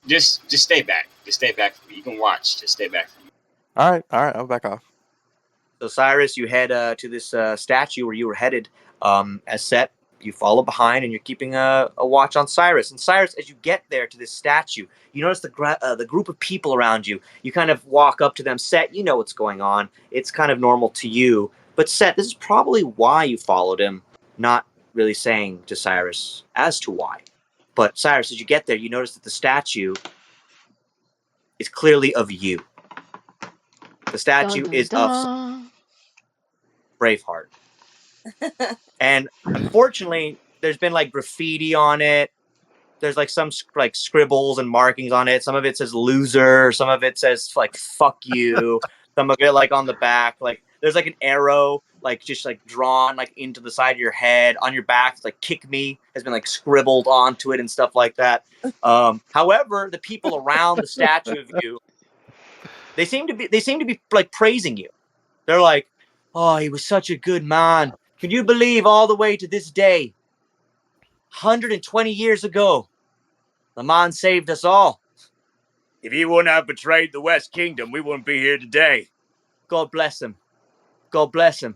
Just stay back. Just stay back from me. You can watch. Just stay back from me. All right, I'll back off. So Cyrus, you head to this statue where you were headed. As set, you follow behind and you're keeping a watch on Cyrus. And Cyrus, as you get there to this statue, you notice the group of people around you. You kind of walk up to them. Set, you know what's going on. It's kind of normal to you. But Set, this is probably why you followed him, not really saying to Cyrus as to why. But Cyrus, as you get there, you notice that the statue is clearly of you. The statue is of Braveheart. And unfortunately, there's been like graffiti on it. There's like some like scribbles and markings on it. Some of it says loser. Some of it says like fuck you. Some of it like on the back, like there's like an arrow like just like drawn like into the side of your head. On your back, it's like kick me has been like scribbled onto it and stuff like that. However, the people around the statue of you, they seem to be like praising you. They're like, oh, he was such a good man. Can you believe all the way to this day, 120 years ago, the man saved us all. If he wouldn't have betrayed the West Kingdom, we wouldn't be here today. God bless him. God bless him.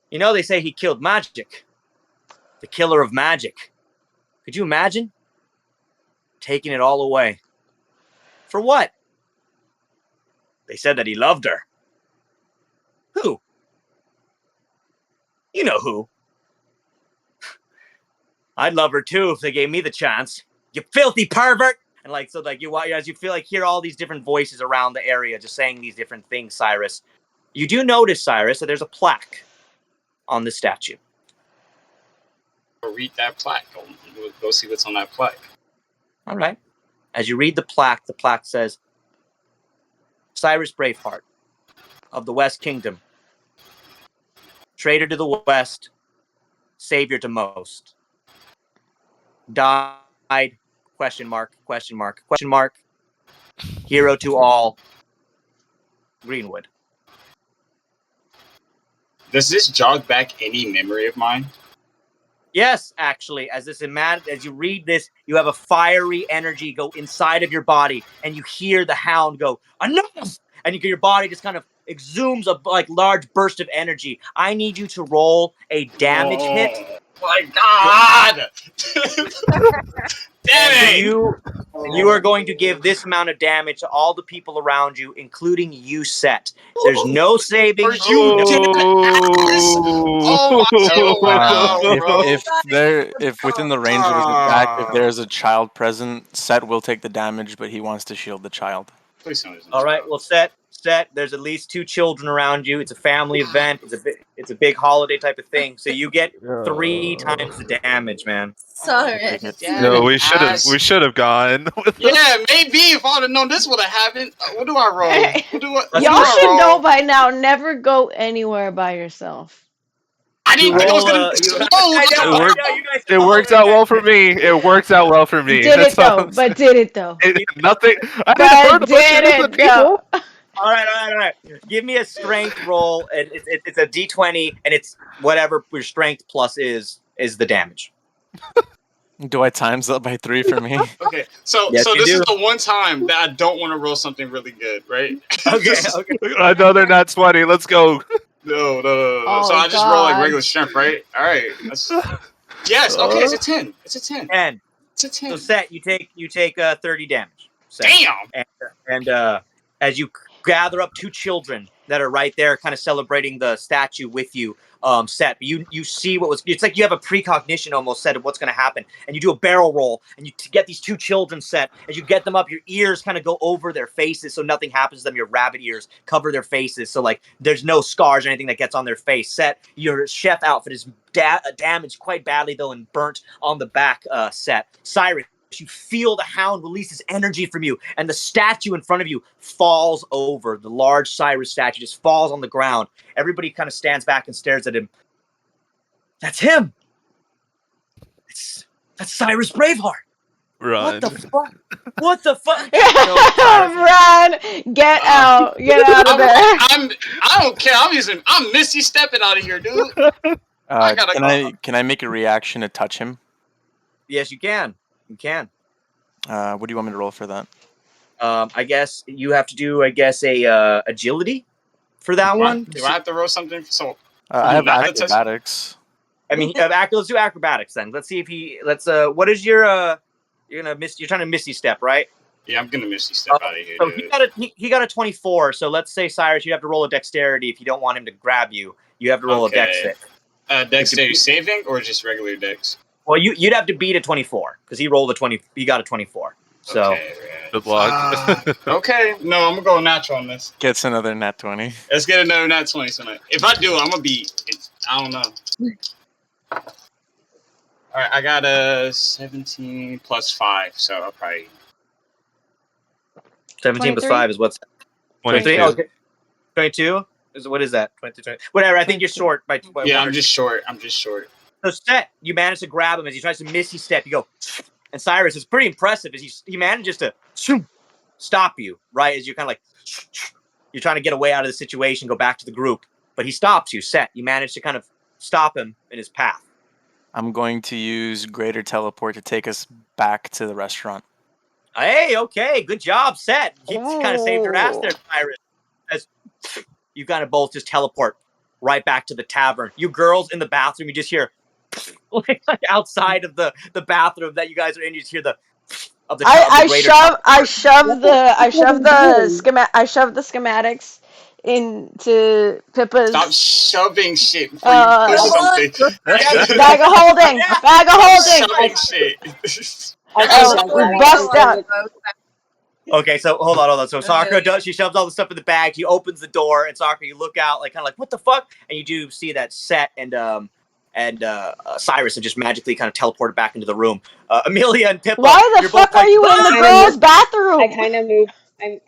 You know, they say he killed magic. The killer of magic. Could you imagine? Taking it all away. For what? They said that he loved her. Who? You know who. I'd love her too if they gave me the chance. You filthy pervert! And like, so like you as you feel like hear all these different voices around the area just saying these different things, Cyrus. You do notice, Cyrus, that there's a plaque on the statue. Go read that plaque. Go see what's on that plaque. All right. As you read the plaque says, Cyrus Braveheart of the West Kingdom, traitor to the West, savior to most. Died, question mark, question mark, question mark. Hero to all, Greenwood. Does this jog back any memory of mine? Yes, actually, as you read this, you have a fiery energy go inside of your body, and you hear the hound go, enough! And your body just kind of exhumes a like large burst of energy. I need you to roll a damage hit. My God! Damn it! You are going to give this amount of damage to all the people around you, including you, Set. There's no saving. Are you if within the range of his attack, if there's a child present, Set will take the damage, but he wants to shield the child. All right, well, Set. There's at least 2 children around you. It's a family event. It's a big holiday type of thing. So you get 3 times the damage, man. Sorry. No, we should have gone. Yeah, maybe if I would have known this would have happened. What do I roll? Y'all should know by now. Never go anywhere by yourself. I didn't think I was gonna. It worked out well for me. It worked out well for me. Did it though? Nothing. I didn't burn a bunch of people. All right. Give me a strength roll. It's a D20, and it's whatever your strength plus is the damage. Do I times that by 3 for me? Okay, so this is the one time that I don't want to roll something really good, right? Okay. I know they're not 20. Let's go. No. Oh, so I just roll like regular strength, right? All right. Yes. Okay. It's a 10. It's a 10. 10. It's a 10. So Set, you take 30 damage. Set. Damn. And as you gather up 2 children that are right there, kind of celebrating the statue with you, Set. You see it's like you have a precognition almost, Set, of what's going to happen, and you do a barrel roll, and you get these 2 children, Set. As you get them up, your ears kind of go over their faces, so nothing happens to them. Your rabbit ears cover their faces, so like there's no scars or anything that gets on their face. Set. Your chef outfit is damaged quite badly though, and burnt on the back. Set. Cyrus, you feel the hound release his energy from you, and the statue in front of you falls over. The large Cyrus statue just falls on the ground. Everybody kind of stands back and stares at him. That's him. That's Cyrus Braveheart. Run. What the fuck? What the fuck? Run! Get out! Get out of there! I don't care. I'm Missy stepping out of here, dude. Can I make a reaction to touch him? Yes, you can. You can. What do you want me to roll for that? I guess you have to do, a agility for that one. Do I have to roll something? So I have acrobatics. I mean, let's do acrobatics then. Let's see if what is your, you're trying to Missy step, right? Yeah, I'm gonna Missy step out of here. So dude. he got a 24. So let's say, Cyrus, you have to roll a dexterity if you don't want him to grab you. You have to roll a dex save. Dexterity saving or just regular dex? Well, you'd have to beat a 24 because he rolled a 20. He got a 24. So good luck. Okay, no, I'm gonna go natural on this. Gets another nat 20. Let's get another nat 20. So if I do, I'm gonna be. I don't know. All right, I got a 17 plus 5, so I'll probably. 17 plus 5 is what's 22. Okay. 22? What is that? 22. Whatever. I think you're short by. Yeah, I'm just short. So Set, you manage to grab him as he tries to Missy step. You go, and Cyrus is pretty impressive as he manages to stop you right as you're kind of like you're trying to get away out of the situation, go back to the group, but he stops you. Set, you manage to kind of stop him in his path. I'm going to use greater teleport to take us back to the restaurant. Hey, okay, good job, Set. You kind of saved your ass there, Cyrus. As you kind of both just teleport right back to the tavern. You girls in the bathroom, you just hear like outside of the bathroom that you guys are in, you just hear the of the. I shoved the schematics into Pippa's. Stop shoving shit before you push something. Bag of holding. Shoving shit. Bust out. Okay, so hold on. So Sakura she shoves all the stuff in the bag. She opens the door, and Sakura, you look out, like kind of like, what the fuck? And you do see that Set and Cyrus have just magically kind of teleported back into the room. Amelia and Pippa. Why the fuck are you in the girls' bathroom? I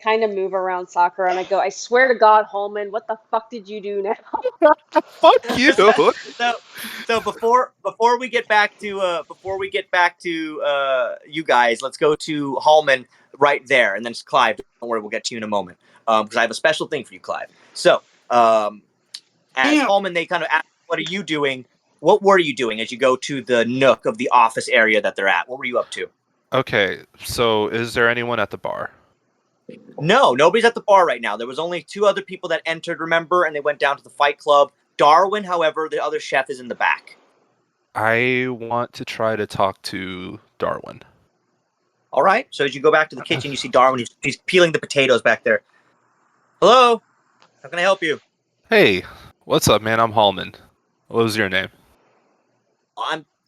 kind of move around Sakura and I go, I swear to God, Holman, what the fuck did you do now? Fuck you. So before we get back to you guys, let's go to Hallman right there, and then it's Clive. Don't worry, we'll get to you in a moment. Because I have a special thing for you, Clive. So as Hallman, they kind of ask, what are you doing? What were you doing as you go to the nook of the office area that they're at? What were you up to? Okay, so is there anyone at the bar? No, nobody's at the bar right now. There was only 2 other people that entered, remember, and they went down to the fight club. Darwin, however, the other chef is in the back. I want to try to talk to Darwin. All right. So as you go back to the kitchen, you see Darwin. He's peeling the potatoes back there. Hello. How can I help you? Hey, what's up, man? I'm Hallman. What was your name?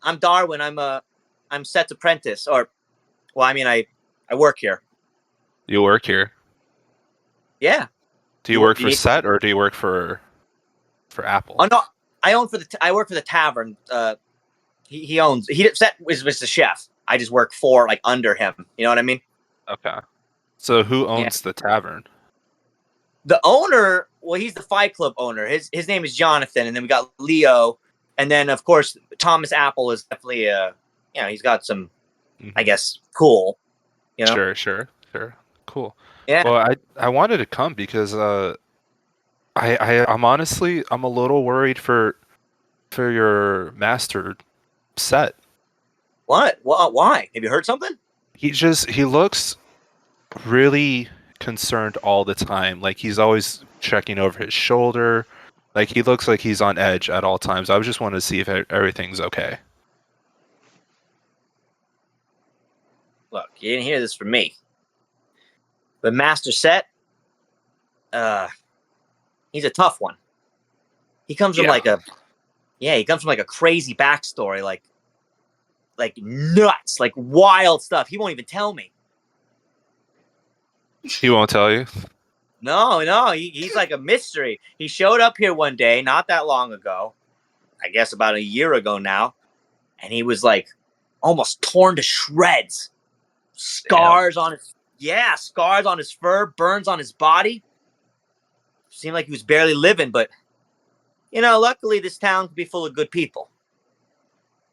I'm Darwin. I'm Set's apprentice, or, well, I mean, I work here. You work here? Yeah. Do you work for Set or do you work for Apple? Oh no, I work for the tavern. Set is the chef. I just work under him. You know what I mean? Okay. So who owns the tavern? The owner, well, he's the Fight Club owner. His name is Jonathan, and then we got Leo, and then of course Thomas Apple is definitely he's got some, I guess, cool. You know? Sure. Cool. Yeah. Well, I wanted to come because I'm honestly a little worried for your master Set. What? Why? Have you heard something? He looks really concerned all the time. Like he's always checking over his shoulder. Like he looks like he's on edge at all times. I just wanted to see if everything's okay. Look, you didn't hear this from me. But Master Set, he's a tough one. He comes from like a crazy backstory, like nuts, like wild stuff. He won't even tell me. He won't tell you? No, he's like a mystery. He showed up here one day, not that long ago, I guess about a year ago now, and he was like almost torn to shreds. Scars on his fur, burns on his body. Seemed like he was barely living, but luckily this town could be full of good people.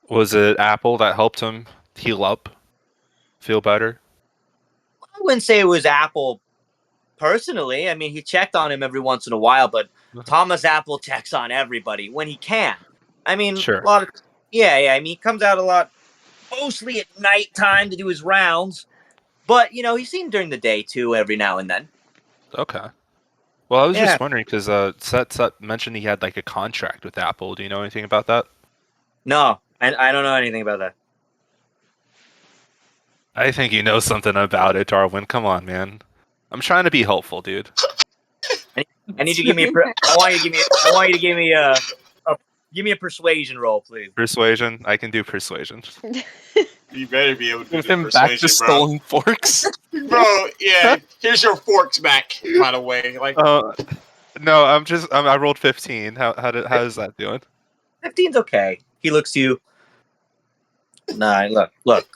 Was it Apple that helped him heal up feel better? I wouldn't say it was Apple personally. I mean, he checked on him every once in a while, but Thomas Apple checks on everybody when he can. I mean, Sure. a lot of I mean, he comes out a lot, mostly at nighttime to do his rounds, but he's seen during the day too, every now and then. Okay. Well, I was Yeah. just wondering because Set mentioned he had like a contract with Apple. Do you know anything about that? No, I don't know anything about that. I think you know something about it, Darwin. Come on, man. I'm trying to be helpful, dude. I need you to give me I want you to give me give me a persuasion roll, please. Persuasion. I can do persuasion. You better be able to Give do him back persuasion, the bro. stolen forks. Bro, yeah. Here's your forks back, by the way. Like, No, I rolled 15. How is that doing? 15's okay. He looks to you. Nah, look.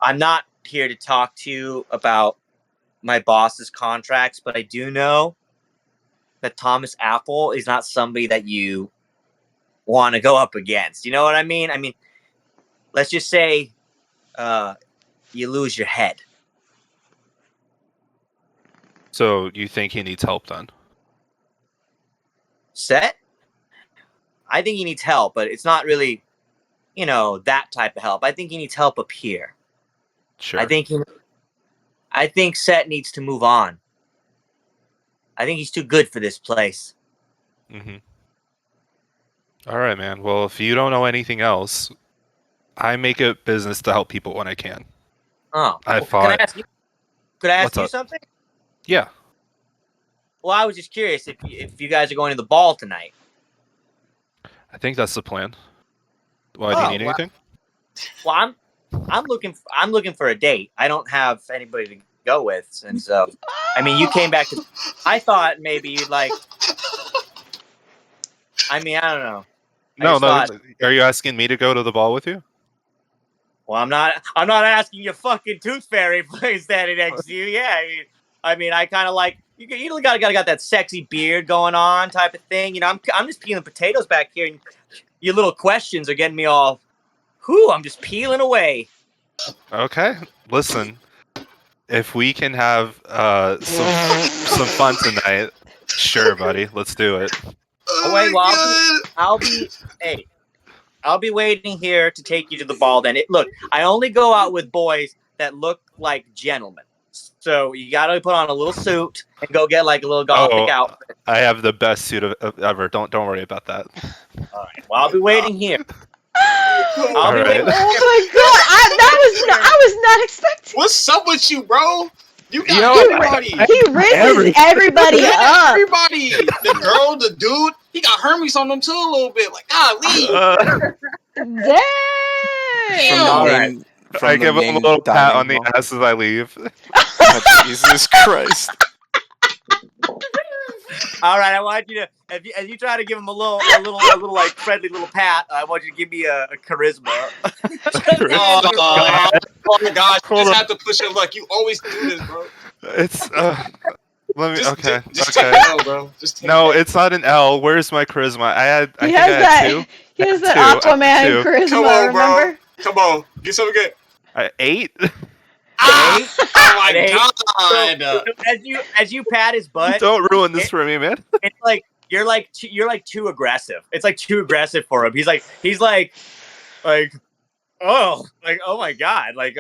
I'm not here to talk to you about my boss's contracts, but I do know that Thomas Apple is not somebody that you want to go up against. You know what I mean? I mean, let's just say you lose your head. So you think he needs help then? Set? I think he needs help, but it's not really, that type of help. I think he needs help up here. Sure. I think Set needs to move on. I think he's too good for this place. Mm-hmm. All right, man. Well, if you don't know anything else, I make it business to help people when I can. Oh, I Could I ask you? Could I ask What's you up? something? Yeah. Well, I was just curious if you guys are going to the ball tonight. I think that's the plan. Why, do you need anything? Well, I'm looking for a date. I don't have anybody to go with, and so I mean, you came back to. I thought maybe you'd like. I mean, I don't know. No. Are you asking me to go to the ball with you? Well, I'm not asking you, fucking Tooth Fairy, please, standing next to you. Yeah, I mean, I kind of like you. Got that sexy beard going on, type of thing. I'm just peeling potatoes back here, and your little questions are getting me all. Whew, I'm just peeling away. Okay. Listen, if we can have some fun tonight, sure, buddy. Let's do it. Oh wait, well, I'll be waiting here to take you to the ball. Then, look, I only go out with boys that look like gentlemen. So you got to put on a little suit and go get like a little gothic outfit. I have the best suit ever. Don't worry about that. All right. Well, I'll be waiting here. All right. Oh my god! I was not expecting. What's up with you, bro? You got everybody. He rizzes everybody up. Everybody. The girl, the dude. He got Hermes on them too a little bit. Like, golly. Dang. All right. I give him a little pat on the ass as I leave. Jesus Christ. All right, I want you to, as you try to give him a little like friendly little pat, I want you to give me a charisma. Oh my gosh! You just have to push your luck. You always do this, bro. It's let me. Okay. Just take an L, bro. Just take no, it's not an L. Where's my charisma? I think I had 2. He has that Aquaman charisma. Come on, remember? Bro. Come on, get something good. 8. Oh my god! So as you pat his butt, don't ruin this for me, man. It's like you're like too aggressive. It's like too aggressive for him. He's like oh my god, like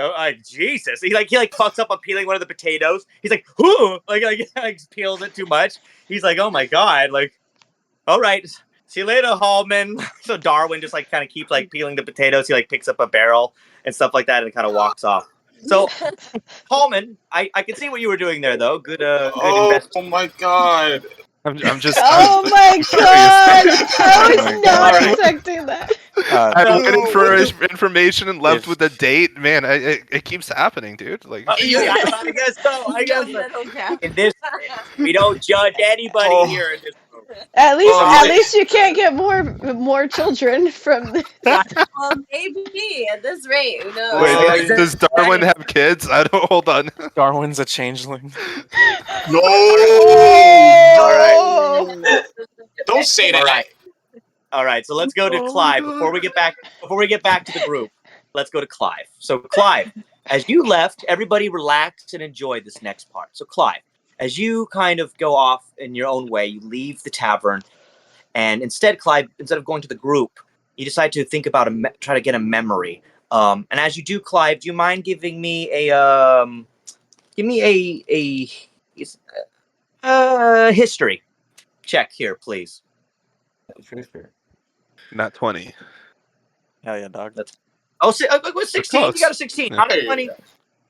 Jesus. He fucks up on peeling one of the potatoes. He's like, ooh, like peels it too much. He's like, oh my god, like, all right, see you later, Hallman. So Darwin just kind of keeps peeling the potatoes. He picks up a barrel and stuff like that and kind of walks off. So Hallman, I can see what you were doing there though. Good investment. Oh my god. I'm just. Oh my god! I was not expecting that. I waited for information and left with a date. Man, it keeps happening, dude. Like, I guess so. I guess so. In this, we don't judge anybody here. In this room. At least you can't get more children from this. Well, maybe at this rate, who knows? Wait, does Darwin have kids? I don't. Hold on. Darwin's a changeling. No. All right. Don't say that. All right. So let's go to Clive before we get back to the group. Let's go to Clive. So Clive, As you left, everybody relaxed and enjoyed this next part. So, Clive, as you kind of go off in your own way, you leave the tavern, and instead, Clive, instead of going to the group, you decide to think about try to get a memory. And as you do, Clive, do you mind giving me a history check here, please? Not 20. Hell yeah, dog. That's 16. You got a 16. Yeah. Not a 20.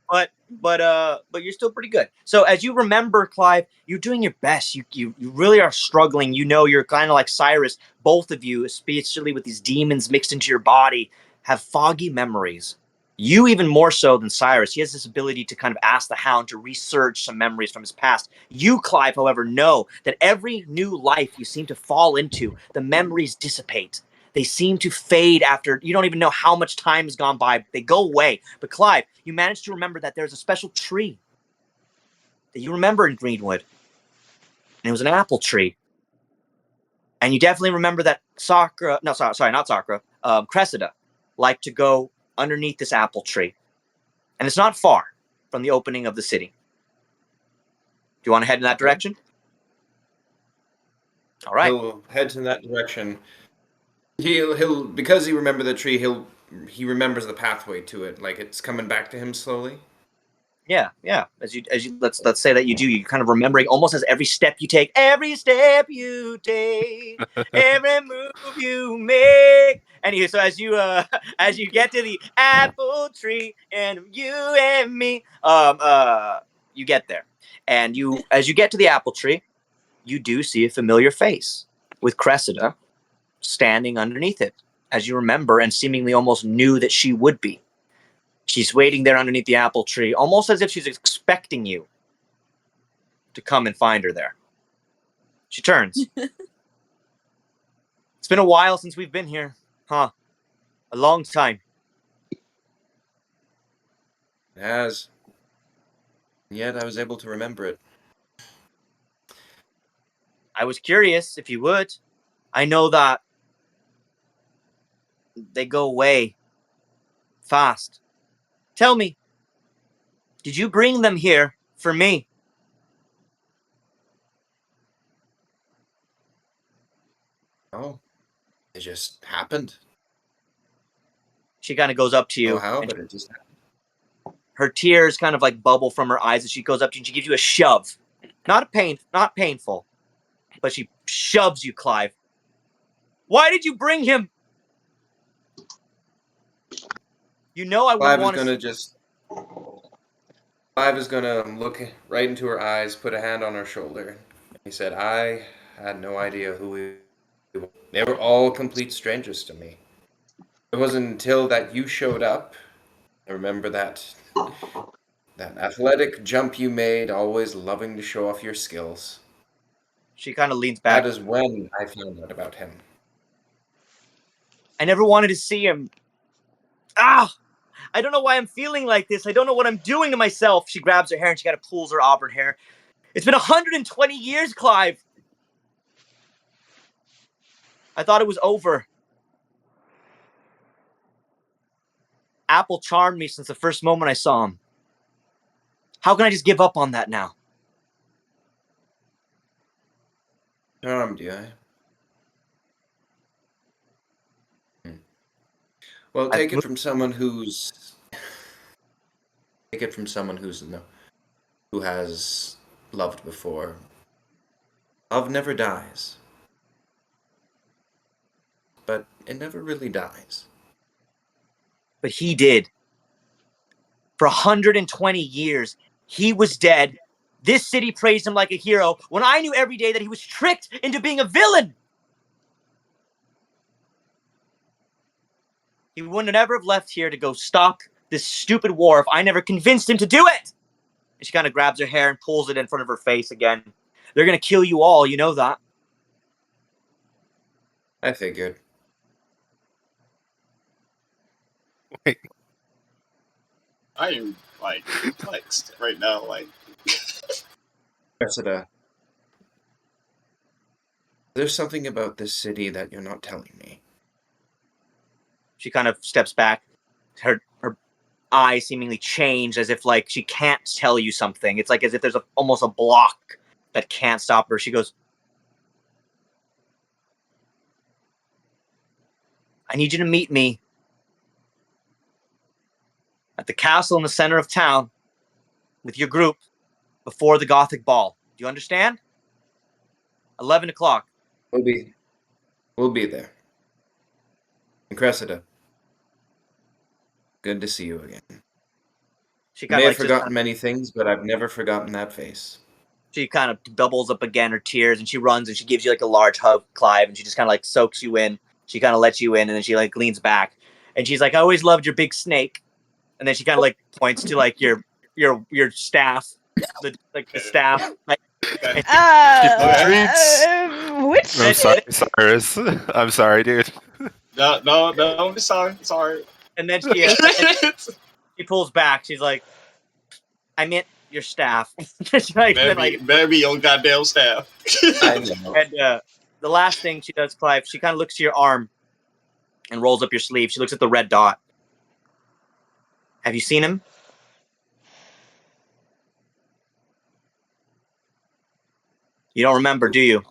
But you're still pretty good. So as you remember, Clive, you're doing your best. You really are struggling. You know, you're kind of like Cyrus. Both of you, especially with these demons mixed into your body, have foggy memories. You even more so than Cyrus. He has this ability to kind of ask the Hound to research some memories from his past. You, Clive, however, know that every new life you seem to fall into, the memories dissipate. They seem to fade after, you don't even know how much time has gone by. They go away. But Clive, you managed to remember that there's a special tree that you remember in Greenwood. And it was an apple tree. And you definitely remember that Cressida liked to go underneath this apple tree. And it's not far from the opening of the city. Do you want to head in that direction? All right. He'll head in that direction. He'll because he remembered the tree. He remembers the pathway to it. Like it's coming back to him slowly. Yeah. As you let's say that you do. You kind of remembering almost as every step you take, every move you make. Anyway, so as you get to the apple tree and you and me, you get there, and as you get to the apple tree, you do see a familiar face with Cressida standing underneath it, as you remember and seemingly almost knew that she would be. She's waiting there underneath the apple tree, almost as if she's expecting you to come and find her there. She turns. It's been a while since we've been here, huh? A long time. It has. Yet I was able to remember it. I was curious if you would. I know that they go away fast. Tell me, did you bring them here for me? Oh, it just happened. She kind of goes up to you. Oh, how? But it just happened. Her tears kind of like bubble from her eyes as she goes up to you and she gives you a shove. Not painful, but she shoves you, Clive. Why did you bring him? You know I wouldn't want to. Clive is gonna look right into her eyes, put a hand on her shoulder. He said, "I had no idea who we were. They were all complete strangers to me. It wasn't until that you showed up. I remember that athletic jump you made, always loving to show off your skills." She kind of leans back. That is when I found out about him. I never wanted to see him. I don't know why I'm feeling like this. I don't know what I'm doing to myself. She grabs her hair and she kind of pulls her auburn hair. It's been 120 years, Clive. I thought it was over. Apple charmed me since the first moment I saw him. How can I just give up on that now? Charmed you, eh? Well, take it from someone who has loved before. Love never dies. But it never really dies. But he did. For 120 years, he was dead. This city praised him like a hero when I knew every day that he was tricked into being a villain. He wouldn't ever have left here to go stop this stupid war if I never convinced him to do it. And she kind of grabs her hair and pulls it in front of her face again. They're going to kill you all, you know that. I figured. Wait. I am like perplexed right now. Like, Cressida, there's something about this city that you're not telling me. She kind of steps back. Her eyes seemingly change as if like she can't tell you something. It's like as if there's almost a block that can't stop her. She goes, I need you to meet me at the castle in the center of town with your group before the Gothic ball. Do you understand? 11 o'clock. We'll be there. And Cressida, good to see you again. She I may have forgotten many things, but I've never forgotten that face. She kind of doubles up again her tears, and she runs and she gives you like a large hug, Clive, and she just kind of like soaks you in. She kind of lets you in, and then she like leans back, and she's like, "I always loved your big snake," and then she kind of like points to like your staff, the staff. Like, which? I'm sorry, Cyrus. I'm sorry, dude. No, sorry. And then she pulls back. She's like, I meant your staff. Better be your goddamn staff. I know. And the last thing she does, Clive, she kind of looks to your arm and rolls up your sleeve. She looks at the red dot. Have you seen him? You don't remember, do you?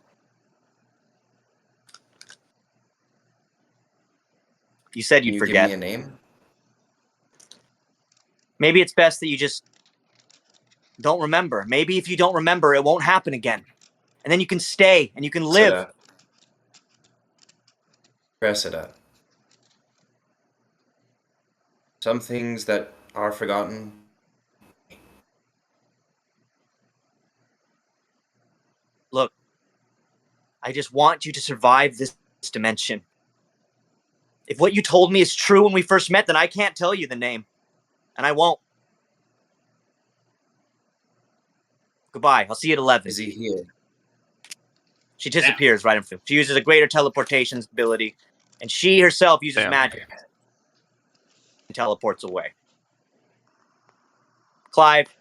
You said you'd forget. Give me a name? Maybe it's best that you just don't remember. Maybe if you don't remember, it won't happen again. And then you can stay and you can live. Cressida. Some things that are forgotten. Look, I just want you to survive this dimension. If what you told me is true when we first met, then I can't tell you the name. And I won't. Goodbye. I'll see you at 11. Is he here? She disappears right in front. She uses a greater teleportation ability, and she herself uses magic and teleports away. Clive,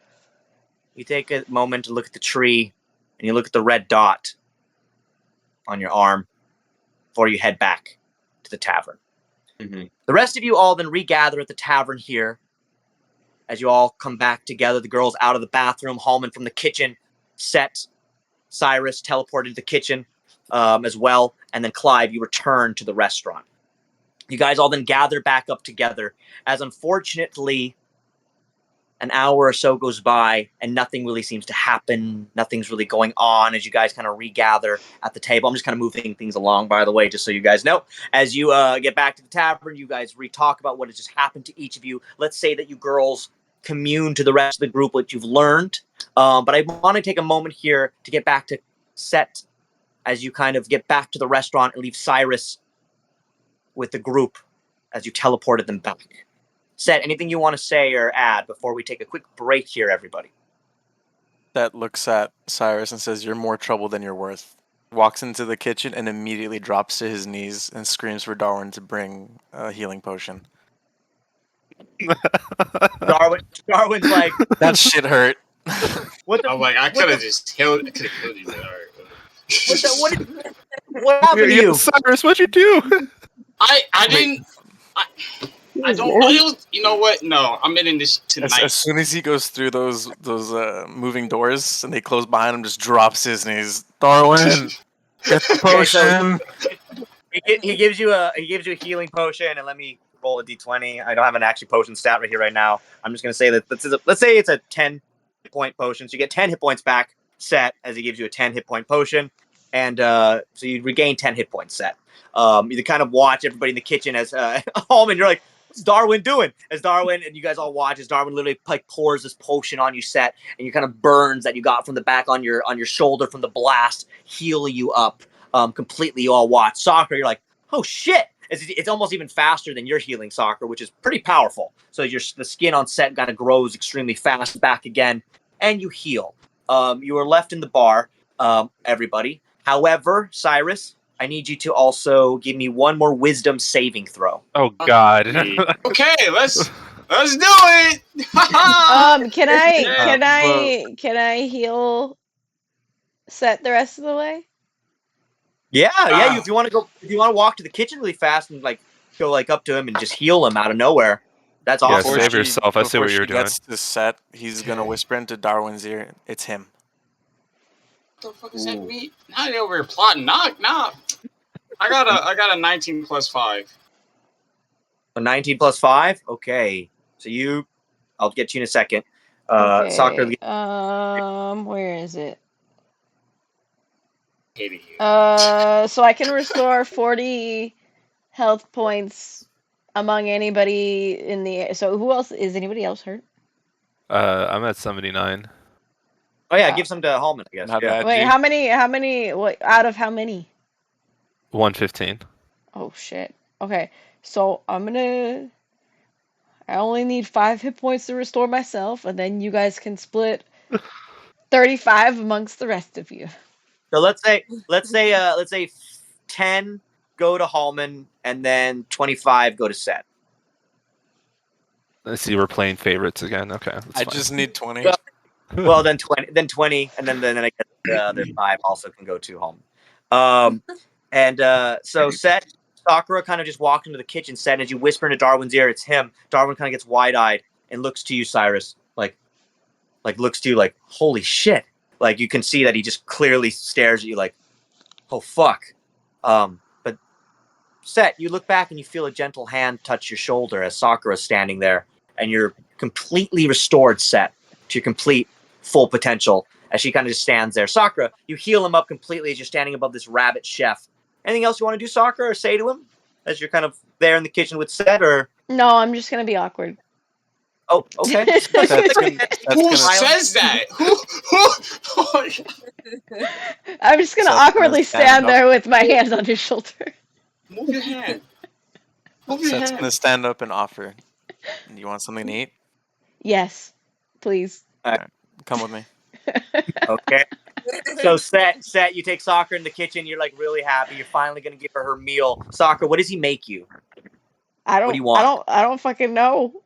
you take a moment to look at the tree, and you look at the red dot on your arm before you head back to the tavern. Mm-hmm. The rest of you all then regather at the tavern here as you all come back together. The girls out of the bathroom, Hallman from the kitchen, Set, Cyrus teleported to the kitchen as well, and then Clive, you return to the restaurant. You guys all then gather back up together as unfortunately an hour or so goes by and nothing really seems to happen. Nothing's really going on as you guys kind of regather at the table. I'm just kind of moving things along, by the way, just so you guys know. As you get back to the tavern, you guys re-talk about what has just happened to each of you. Let's say that you girls commune to the rest of the group what you've learned. But I want to take a moment here to get back to Set as you kind of get back to the restaurant and leave Cyrus with the group as you teleported them back. Set, anything you want to say or add before we take a quick break here, everybody? That looks at Cyrus and says, "You're more trouble than you're worth." Walks into the kitchen and immediately drops to his knees and screams for Darwin to bring a healing potion. Darwin's like, that shit hurt. What the? I'm like, I could have just killed you. But all right. What happened to you? Cyrus, what'd you do? I didn't. I don't. You know what? No, I'm in this tonight. As soon as he goes through those moving doors and they close behind him, just drops his knees. Darwin, get the potion. He gives you a healing potion, and let me roll a d20. I don't have an actual potion stat right here right now. I'm just gonna say that let's say it's a 10 hit point potion, so you get 10 hit points back Set as he gives you a 10 hit point potion, and so you regain 10 hit points Set. You kind of watch everybody in the kitchen as Hallman, you're like, what's Darwin doing? As Darwin, and you guys all watch as Darwin literally like pours this potion on you Set, and you kind of burns that you got from the back on your shoulder from the blast heal you up completely. You all watch. Soccer, you're like, oh shit. It's almost even faster than your healing, Soccer, which is pretty powerful. So the skin on Set kind of grows extremely fast back again, and you heal. You are left in the bar, everybody. However, Cyrus, I need you to also give me one more wisdom saving throw. Oh God. Okay, let's do it. Can I heal Set the rest of the way? Yeah. If you want to walk to the kitchen really fast and like go like up to him and just heal him out of nowhere, That's Yeah, awesome. save yourself. I see what you're doing. Gets to set, he's gonna whisper into Darwin's ear, "It's him." What the fuck does that mean? Not over here plotting. Nah. I got a 19 plus 5. A 19 plus 5? Okay. So I'll get you in a second. Soccer. Where is it? Hated you. So I can restore 40 health points among anybody in the. So who else? Is anybody else hurt? I'm at 79. Oh yeah, give some to Hallman, I guess. Not Yeah. bad, Wait, G. how many? What out of how many? 115. Oh shit. Okay, so I only need 5 hit points to restore myself, and then you guys can split 35 amongst the rest of you. So let's say 10 go to Hallman, and then 25 go to Seth. I see we're playing favorites again. Okay, that's I fine. just need 20. Well, then 20, and then I guess the other 5 also can go to Hallman. So Seth, Sakura kind of just walked into the kitchen set, and as you whisper into Darwin's ear, it's him. Darwin kind of gets wide-eyed and looks to you, Cyrus, like looks to you like, holy shit. Like, you can see that he just clearly stares at you like, oh, fuck. But Set, you look back and you feel a gentle hand touch your shoulder as Sakura's standing there, and you're completely restored, Set, to your complete full potential as she kind of just stands there. Sakura, you heal him up completely as you're standing above this rabbit chef. Anything else you want to do, Sakura, or say to him as you're kind of there in the kitchen with Set, or? No, I'm just gonna be awkward. Oh, okay. Who says that? I'm just gonna awkwardly stand there with my hands on his shoulder. Move your hand. Seth's gonna stand up and offer. You want something to eat? Yes, please. Right, come with me. Okay. So Set, you take Sakura in the kitchen. You're like really happy. You're finally gonna give her meal. Sakura, what does he make you? What do you want? I don't fucking know.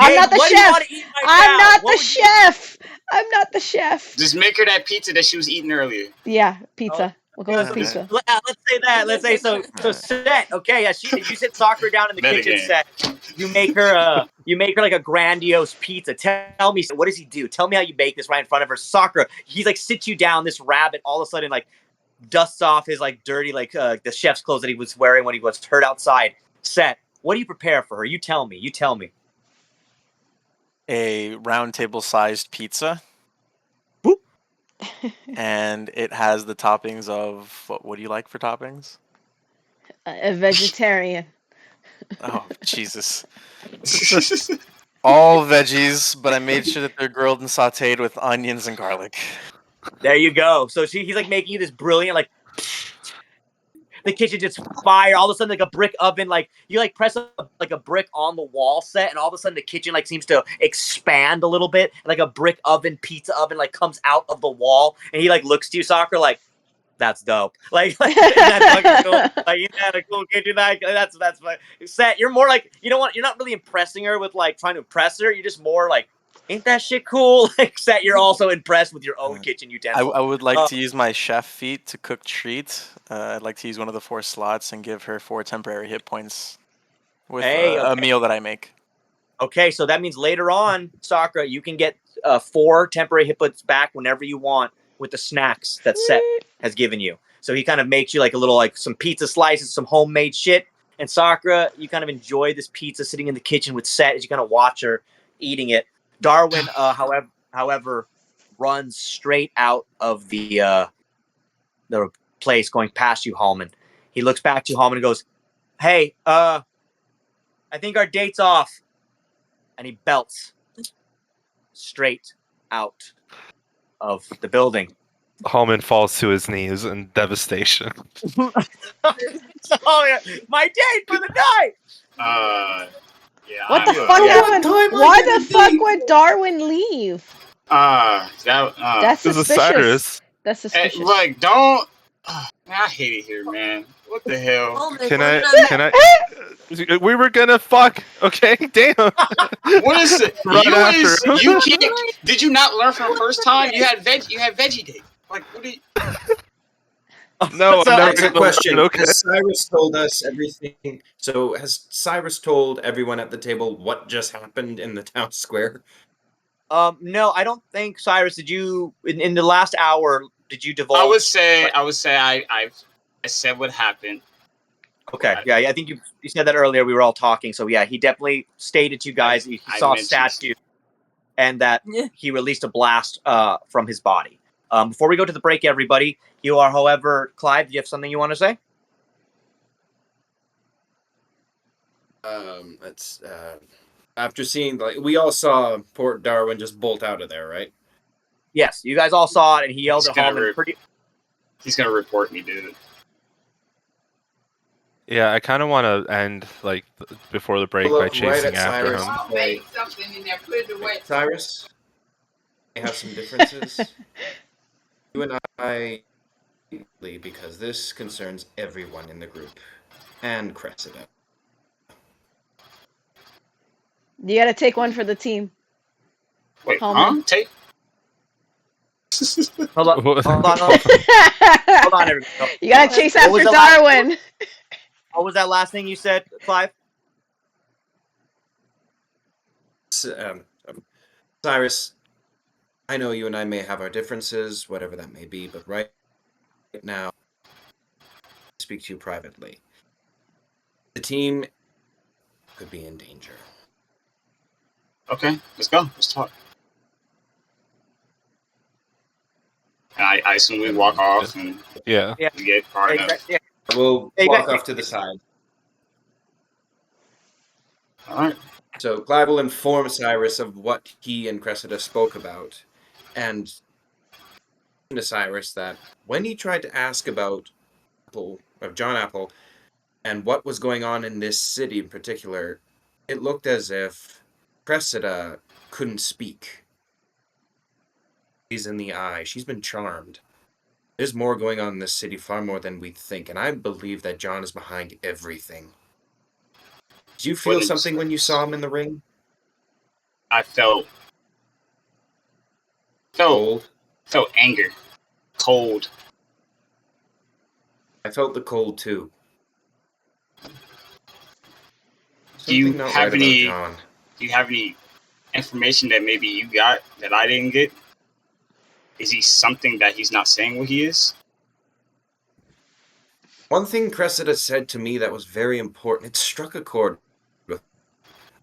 Jade, I'm not the what do you chef. want to eat right I'm now? not What the chef. I'm not the chef. Just make her that pizza that she was eating earlier. Yeah, pizza. We'll go with pizza. Let's say that. Let's say so. Set. Okay, yeah. You sit Sakura down in the kitchen. Set. You make her like a grandiose pizza. Tell me, what does he do? Tell me how you make this right in front of her. Sakura. He's like sits you down. This rabbit all of a sudden like dusts off his like dirty like the chef's clothes that he was wearing when he was hurt outside. Set. What do you prepare for her? You tell me. A round table sized pizza. And it has the toppings of what do you like for toppings? A vegetarian. Oh, Jesus. All veggies, but I made sure that they're grilled and sauteed with onions and garlic. There you go. So he's like making you this brilliant like the kitchen just fire. All of a sudden, like a brick oven, like you like press like a brick on the wall set, and all of a sudden the kitchen like seems to expand a little bit, and like a brick oven, pizza oven, like comes out of the wall, and he like looks to you, Sakura, like, that's dope. Like that's fucking cool. Like you had a cool kitchen. That's fun. Set. You're more like, you know what? You're not really impressing her with like trying to impress her. You're just more like, ain't that shit cool? Like, Set, you're also impressed with your own kitchen utensils. I would like to use my chef feat to cook treats. I'd like to use one of the 4 slots and give her 4 temporary hit points with a meal that I make. Okay, so that means later on, Sakura, you can get 4 temporary hit points back whenever you want with the snacks that Set has given you. So he kind of makes you like a little, like some pizza slices, some homemade shit. And Sakura, you kind of enjoy this pizza sitting in the kitchen with Set as you kind of watch her eating it. Darwin, however, runs straight out of the place going past you, Hallman. He looks back to you, Hallman, and goes, hey, I think our date's off. And he belts straight out of the building. Hallman falls to his knees in devastation. Oh, yeah. My date for the night! Yeah. What the fuck happened? Why the fuck would Darwin leave? That's suspicious. That's suspicious. Like, don't. I hate it here, man. What the hell? Can I? We were gonna fuck. Okay, damn. What is it? Right You can't. Did you not learn from the first time? You had veggie date. Like, what do you? No, I'm never That's a gonna let question. it, okay. Has Cyrus told us everything? So has Cyrus told everyone at the table what just happened in the town square? No, I don't think Cyrus. Did you in the last hour? Did you divulge? I would say I said what happened. Okay, yeah, I think you said that earlier. We were all talking, so yeah, he definitely stated to you guys he saw a statue, and that he released a blast from his body. Before we go to the break, everybody, you are, however, Clive. Do you have something you want to say? Let's after seeing, like, we all saw Port Darwin just bolt out of there, right? Yes, you guys all saw it, and he yelled at Hallman. He's gonna report me, dude. Yeah, I kind of want to end like before the break by chasing after him. Cyrus, we have some differences. You and I, because this concerns everyone in the group, and Cressida. You gotta take one for the team. Wait, Hallman. Take. Hold on, hold on, everybody. You gotta chase after Darwin. What was that last thing you said, Clive? Cyrus, I know you and I may have our differences, whatever that may be, but right now, I speak to you privately. The team could be in danger. Okay, let's go. Let's talk. I assume we walk off and yeah, we get far enough. We'll walk off to the side. All right. So Clive will inform Cyrus of what he and Cressida spoke about, and to Cyrus that when he tried to ask about John Apple and what was going on in this city in particular, it looked as if Cressida couldn't speak. She's in the eye. She's been charmed. There's more going on in this city, far more than we think, and I believe that John is behind everything. Did you feel something when you saw him in the ring? I felt anger, cold. I felt the cold too. Do you have any information that maybe you got that I didn't get? Is he something that he's not saying what he is? One thing Cressida said to me that was very important, it struck a chord with.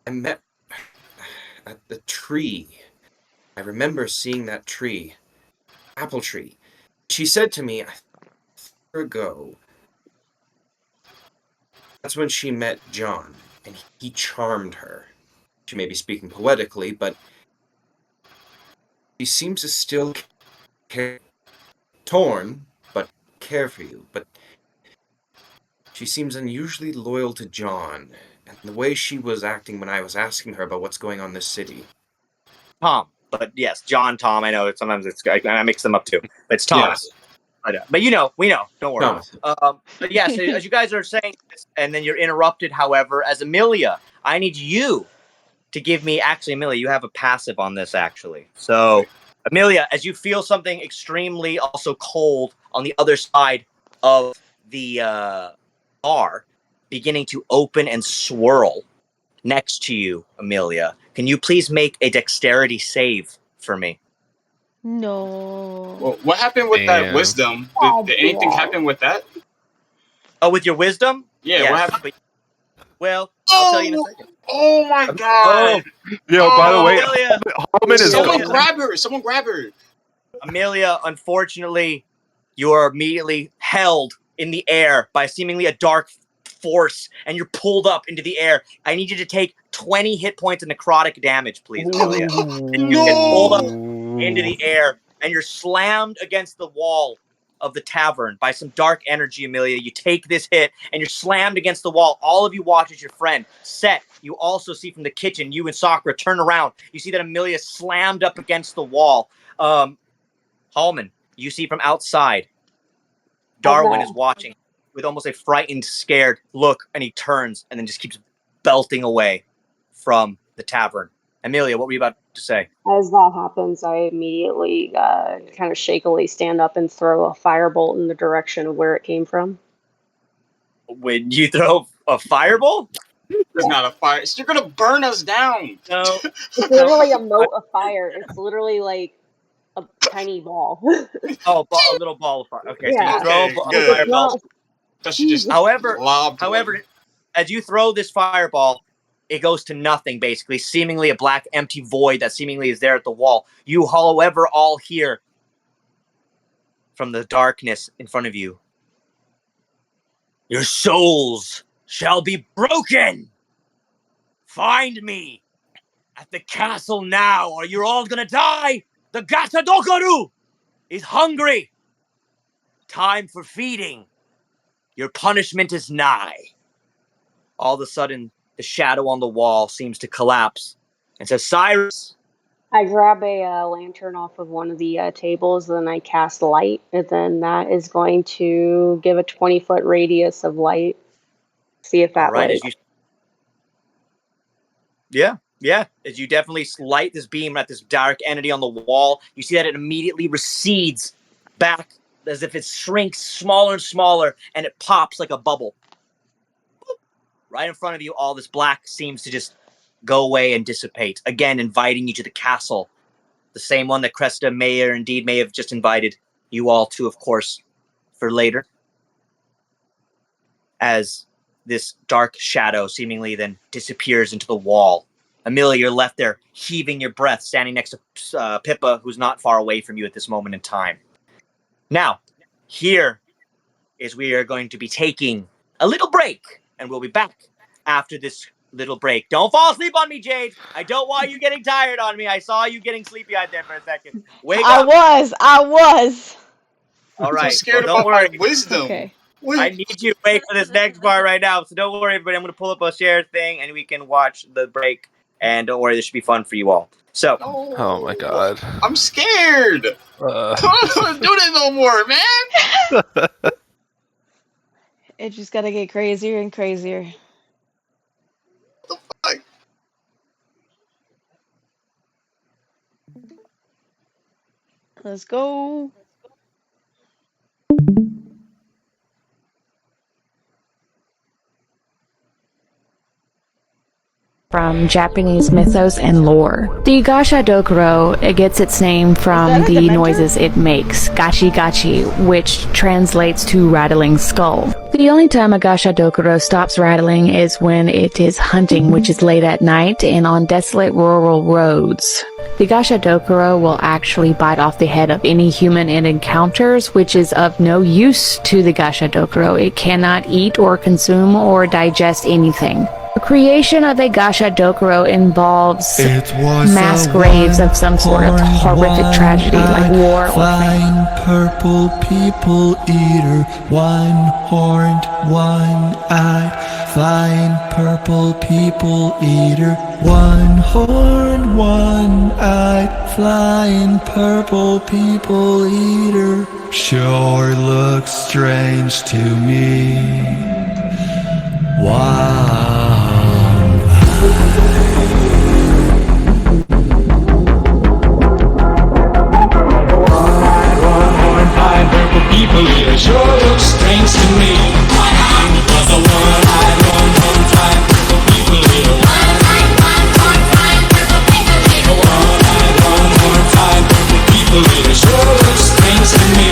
I met at the tree. I remember seeing that tree, apple tree. She said to me, a year ago, that's when she met John, and he charmed her. She may be speaking poetically, but she seems to still care, torn, but care for you. But she seems unusually loyal to John, and the way she was acting when I was asking her about what's going on in this city. Tom, but yes, John, Tom. I know sometimes I mix them up too. It's Thomas. Yeah. But we know. Don't worry. Thomas. But yes, as you guys are saying this, and then you're interrupted. However, as Amelia, I need you to give me. Actually, Amelia, you have a passive on this. Actually, so Amelia, as you feel something extremely also cold on the other side of the bar, beginning to open and swirl next to you, Amelia. Can you please make a dexterity save for me? No. Well, what happened with that wisdom? Did anything happen with that? Oh, with your wisdom? Yeah, yes. what happened? Well, I'll tell you in a second. Oh my god! Yo, by the way, Amelia, Hallman is someone grab her! Someone grab her! Amelia, unfortunately, you are immediately held in the air by seemingly a dark force, and you're pulled up into the air. I need you to take 20 hit points of necrotic damage, please, Amelia. And you get pulled up into the air, and you're slammed against the wall of the tavern by some dark energy, Amelia. You take this hit, and you're slammed against the wall. All of you watch as your friend, Set, you also see from the kitchen, you and Sakura turn around. You see that Amelia slammed up against the wall. Hallman, you see from outside, Darwin is watching with almost a frightened, scared look, and he turns and then just keeps belting away from the tavern. Amelia, what were you about to say? As that happens, I immediately kind of shakily stand up and throw a firebolt in the direction of where it came from. When you throw a fireball? It's not a fire. You're gonna burn us down. No. It's literally a mote of fire. It's literally like a tiny ball. Oh, a little ball of fire. Okay, Yeah. so you throw a fireball. However, as you throw this fireball, it goes to nothing, basically, seemingly a black, empty void that seemingly is there at the wall. You, however, all hear from the darkness in front of you, your souls shall be broken. Find me at the castle now, or you're all gonna die. The Gasadokaru is hungry. Time for feeding. Your punishment is nigh. All of a sudden, the shadow on the wall seems to collapse and says, Cyrus. I grab a lantern off of one of the tables, then I cast light, and then that is going to give a 20-foot radius of light. See if that All right, works. Yeah. As you definitely light this beam at this dark entity on the wall, you see that it immediately recedes back as if it shrinks smaller and smaller, and it pops like a bubble. Right in front of you, all this black seems to just go away and dissipate, again inviting you to the castle. The same one that Cresta may have just invited you all to, of course, for later. As this dark shadow seemingly then disappears into the wall. Amelia, you're left there, heaving your breath, standing next to Pippa, who's not far away from you at this moment in time. Now, here is we are going to be taking a little break, and we'll be back after this little break. Don't fall asleep on me, Jade. I don't want you getting tired on me. I saw you getting sleepy-eyed there for a second. Wake up. I was. All right. I'm scared don't about worry. my wisdom. Okay. I need you to wait for this next part right now. So don't worry, everybody. I'm going to pull up a share thing, and we can watch the break. And don't worry, this should be fun for you all. So. Oh my god. I'm scared. I don't want to do that no more, man. It just gotta get crazier and crazier. Let's go. From Japanese mythos and lore. The Gasha Dokuro, it gets its name from the noises it makes, gachi gachi, which translates to rattling skull. The only time a Gasha Dokuro stops rattling is when it is hunting, which is late at night and on desolate rural roads. The Gasha Dokuro will actually bite off the head of any human it encounters, which is of no use to the Gasha Dokuro. It cannot eat or consume or digest anything. The creation of a Gasha Dokuro involves mass graves of some sort of horrific tragedy like war or flying purple people eater, one-horned, one-eyed, flying purple people eater, one-horned, one-eyed, flying purple people eater. Sure looks strange to me. Wow. People here sure look strange to me. Because the one-eyed, one-time people here. One-eyed, one-time people here sure look strange to me.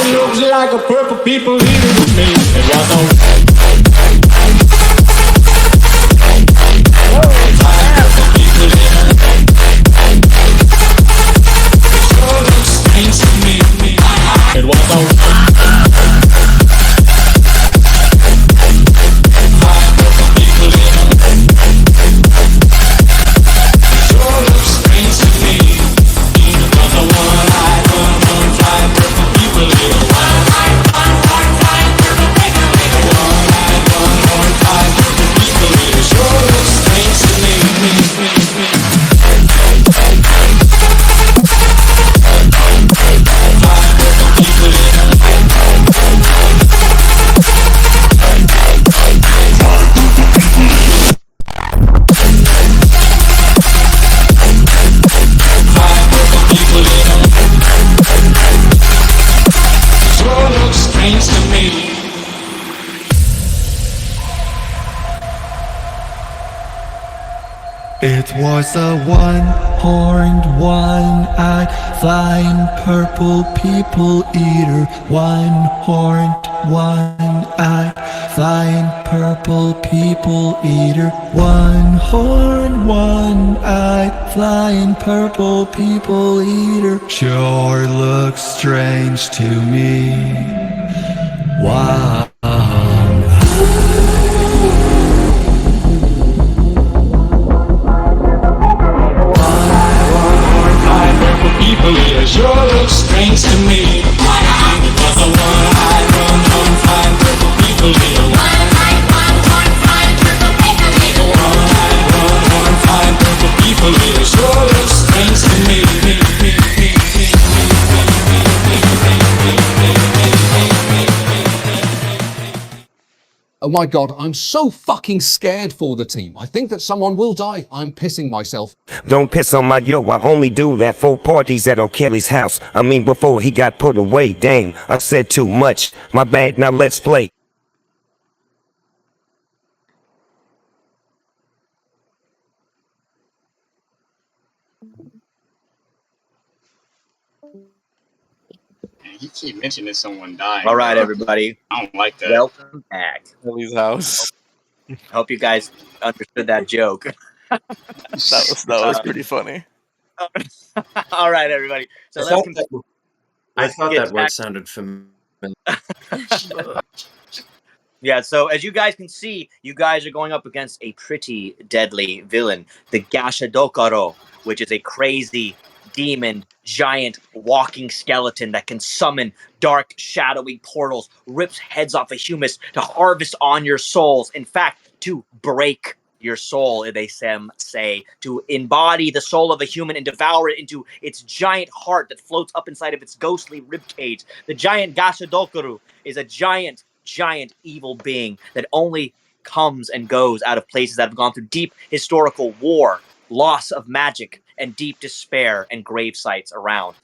It looks like a purple people eater to me. It was a it was was a one-horned, one-eyed, flying purple people eater. One-horned, one-eyed, flying purple people eater. One-horned, one-eyed, flying purple people eater. Sure looks strange to me. Wow. People here sure look strange to me. It was a one-eyed, one-horned, purple people here. One-eyed, one-horned, purple people here. One-eyed, one-horned, purple people here sure look strange to me. Oh my god, I'm so fucking scared for the team. I think that someone will die. I'm pissing myself. Don't piss on my yo, I only do that for parties at O'Kelly's house. I mean before he got put away. Dang, I said too much. My bad, now let's play. You keep mentioning someone dying. All right, everybody. I don't like that. Welcome back. Ellie's house. Hope you guys understood that joke. that was pretty funny. All right, everybody. So I thought that word sounded familiar. Yeah, so as you guys can see, you guys are going up against a pretty deadly villain, the Gashadokaro, which is a crazy demon, giant, walking skeleton that can summon dark, shadowy portals, rips heads off of humans to harvest on your souls. In fact, to break your soul, they say, to embody the soul of a human and devour it into its giant heart that floats up inside of its ghostly ribcage. The giant Gashadokaru is a giant evil being that only comes and goes out of places that have gone through deep historical war, loss of magic, and deep despair and grave sites around.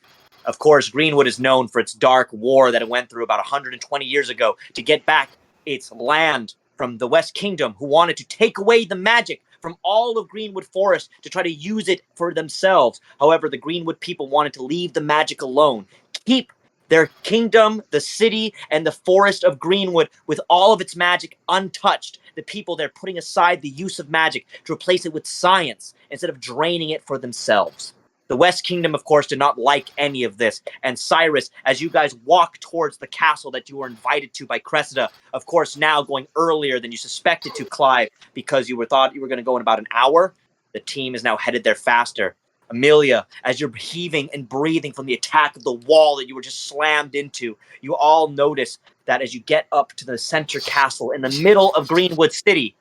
Of course, Greenwood is known for its dark war that it went through about 120 years ago to get back its land from the West Kingdom, who wanted to take away the magic from all of Greenwood Forest to try to use it for themselves. However, the Greenwood people wanted to leave the magic alone, keep their kingdom, the city, and the forest of Greenwood with all of its magic untouched. The people there putting aside the use of magic to replace it with science instead of draining it for themselves. The West Kingdom, of course, did not like any of this. And Cyrus, as you guys walk towards the castle that you were invited to by Cressida, of course, now going earlier than you suspected to, Clive, because you thought you were going to go in about an hour, the team is now headed there faster. Amelia, as you're heaving and breathing from the attack of the wall that you were just slammed into, you all notice that as you get up to the center castle in the middle of Greenwood City,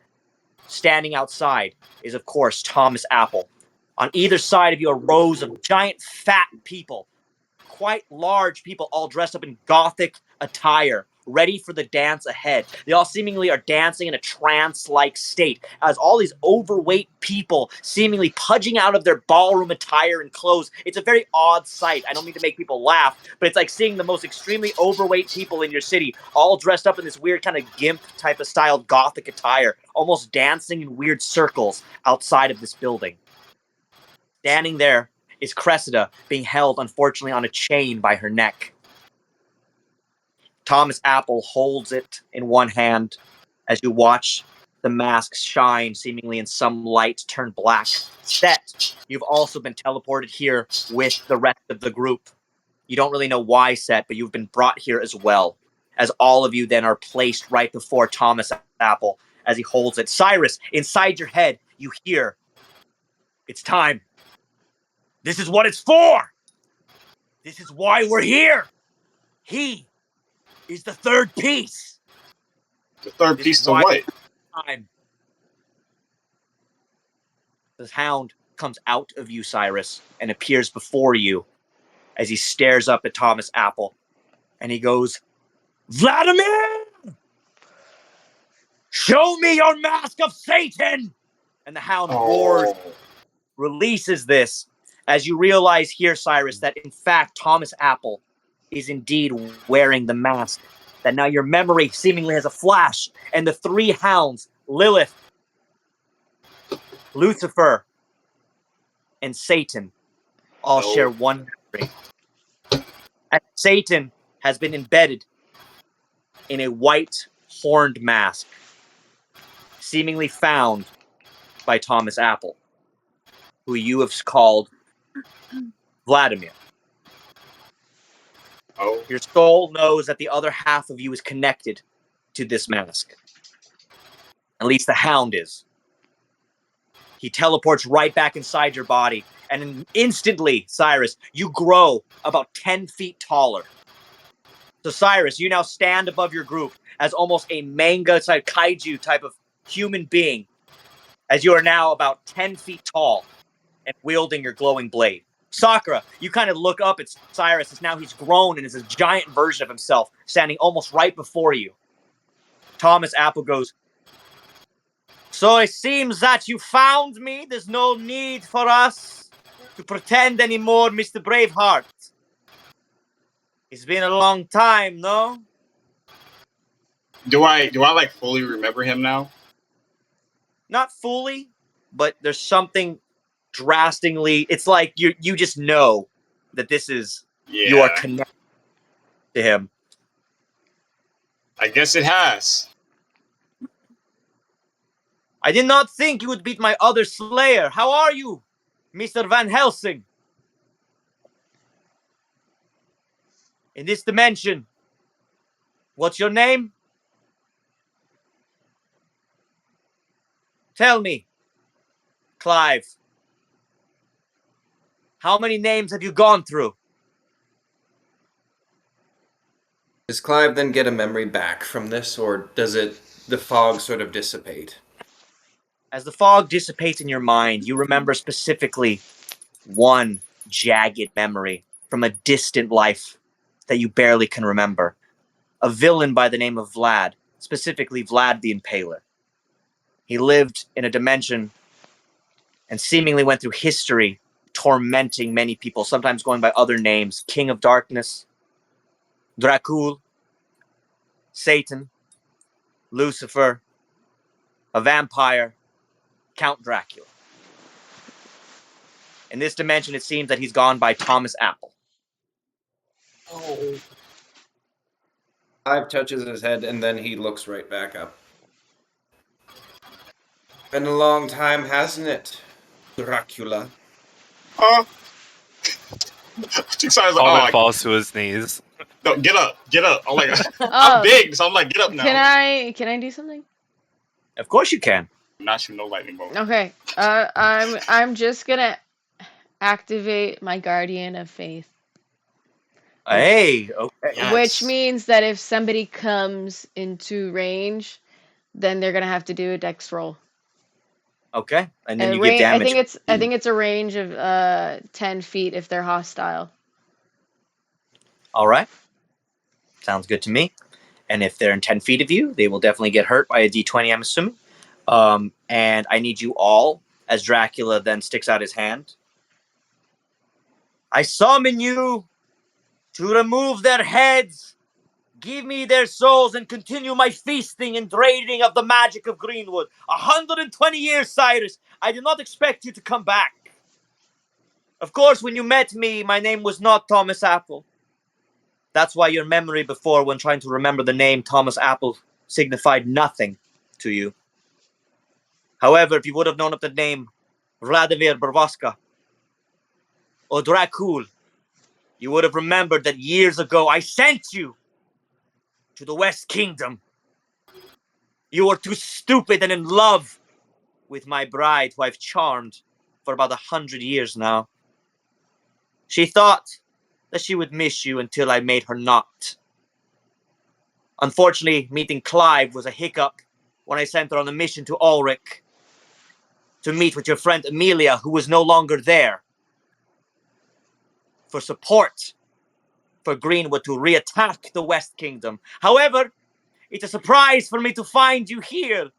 standing outside is, of course, Thomas Apple. On either side of you are rows of giant fat people, quite large people, all dressed up in gothic attire, ready for the dance ahead. They all seemingly are dancing in a trance-like state, as all these overweight people seemingly pudging out of their ballroom attire and clothes. It's a very odd sight. I don't mean to make people laugh, but it's like seeing the most extremely overweight people in your city, all dressed up in this weird kind of gimp type of styled gothic attire, almost dancing in weird circles outside of this building. Standing there is Cressida, being held, unfortunately, on a chain by her neck. Thomas Apple holds it in one hand as you watch the mask shine, seemingly in some light, turn black. Set, you've also been teleported here with the rest of the group. You don't really know why, Set, but you've been brought here as well, as all of you then are placed right before Thomas Apple as he holds it. Cyrus, inside your head, you hear, "It's time. This is what it's for. This is why we're here. He is the third piece." The third piece to what? Time. The hound comes out of you, Cyrus, and appears before you as he stares up at Thomas Apple. And he goes, "Vladimir! Show me your mask of Satan!" And the hound roars, releases this, as you realize here, Cyrus, that in fact Thomas Apple is indeed wearing the mask. That now your memory seemingly has a flash, and the three hounds, Lilith, Lucifer, and Satan all share one memory. And Satan has been embedded in a white horned mask, seemingly found by Thomas Apple, who you have called Vladimir. Oh. Your soul knows that the other half of you is connected to this mask. At least the Hound is. He teleports right back inside your body, and instantly, Cyrus, you grow about 10 feet taller. So, Cyrus, you now stand above your group as almost a manga-type kaiju type of human being, as you are now about 10 feet tall and wielding your glowing blade. Sakura, you kind of look up at Cyrus as now he's grown and is a giant version of himself, standing almost right before you. Thomas Apple goes, "So it seems that you found me. There's no need for us to pretend anymore, Mr. Braveheart. It's been a long time, no?" Do I like fully remember him now? Not fully, but there's something drastically. It's like you just know that this is you are connected to him. I guess it has. I did not think you would beat my other slayer. How are you, Mr. Van Helsing? In this dimension, what's your name? Tell me, Clive. How many names have you gone through? Does Clive then get a memory back from this, or does the fog sort of dissipate? As the fog dissipates in your mind, you remember specifically one jagged memory from a distant life that you barely can remember. A villain by the name of Vlad, specifically Vlad the Impaler. He lived in a dimension and seemingly went through history, tormenting many people, sometimes going by other names. King of Darkness, Dracul, Satan, Lucifer, a vampire, Count Dracula. In this dimension, it seems that he's gone by Thomas Apple. Oh. Clive touches his head, and then he looks right back up. Been a long time, hasn't it, Dracula? Almond falls to his knees. No, get up. I'm like, I'm big, so I'm like, get up now. Can I do something? Of course you can. Not shoot no lightning bolt. Okay. I'm just gonna activate my Guardian of Faith. Hey, okay. Which means that if somebody comes into range, then they're gonna have to do a dex roll. Okay, and then you get damage. I think it's a range of 10 feet if they're hostile. All right, sounds good to me. And if they're in 10 feet of you, they will definitely get hurt by a d20, I'm assuming. And I need you all, as Dracula then sticks out his hand. I summon you to remove their heads, give me their souls, and continue my feasting and draining of the magic of Greenwood. 120 years, Cyrus. I did not expect you to come back. Of course, when you met me, my name was not Thomas Apple. That's why your memory before, when trying to remember the name Thomas Apple, signified nothing to you. However, if you would have known of the name Vladimir Bravoska or Dracul, you would have remembered that years ago I sent you to the West Kingdom. You were too stupid and in love with my bride, who I've charmed for about 100 years now. She thought that she would miss you until I made her not. Unfortunately, meeting Clive was a hiccup when I sent her on a mission to Ulrich to meet with your friend Amelia, who was no longer there, for support for Greenwood to re-attack the West Kingdom. However, it's a surprise for me to find you here.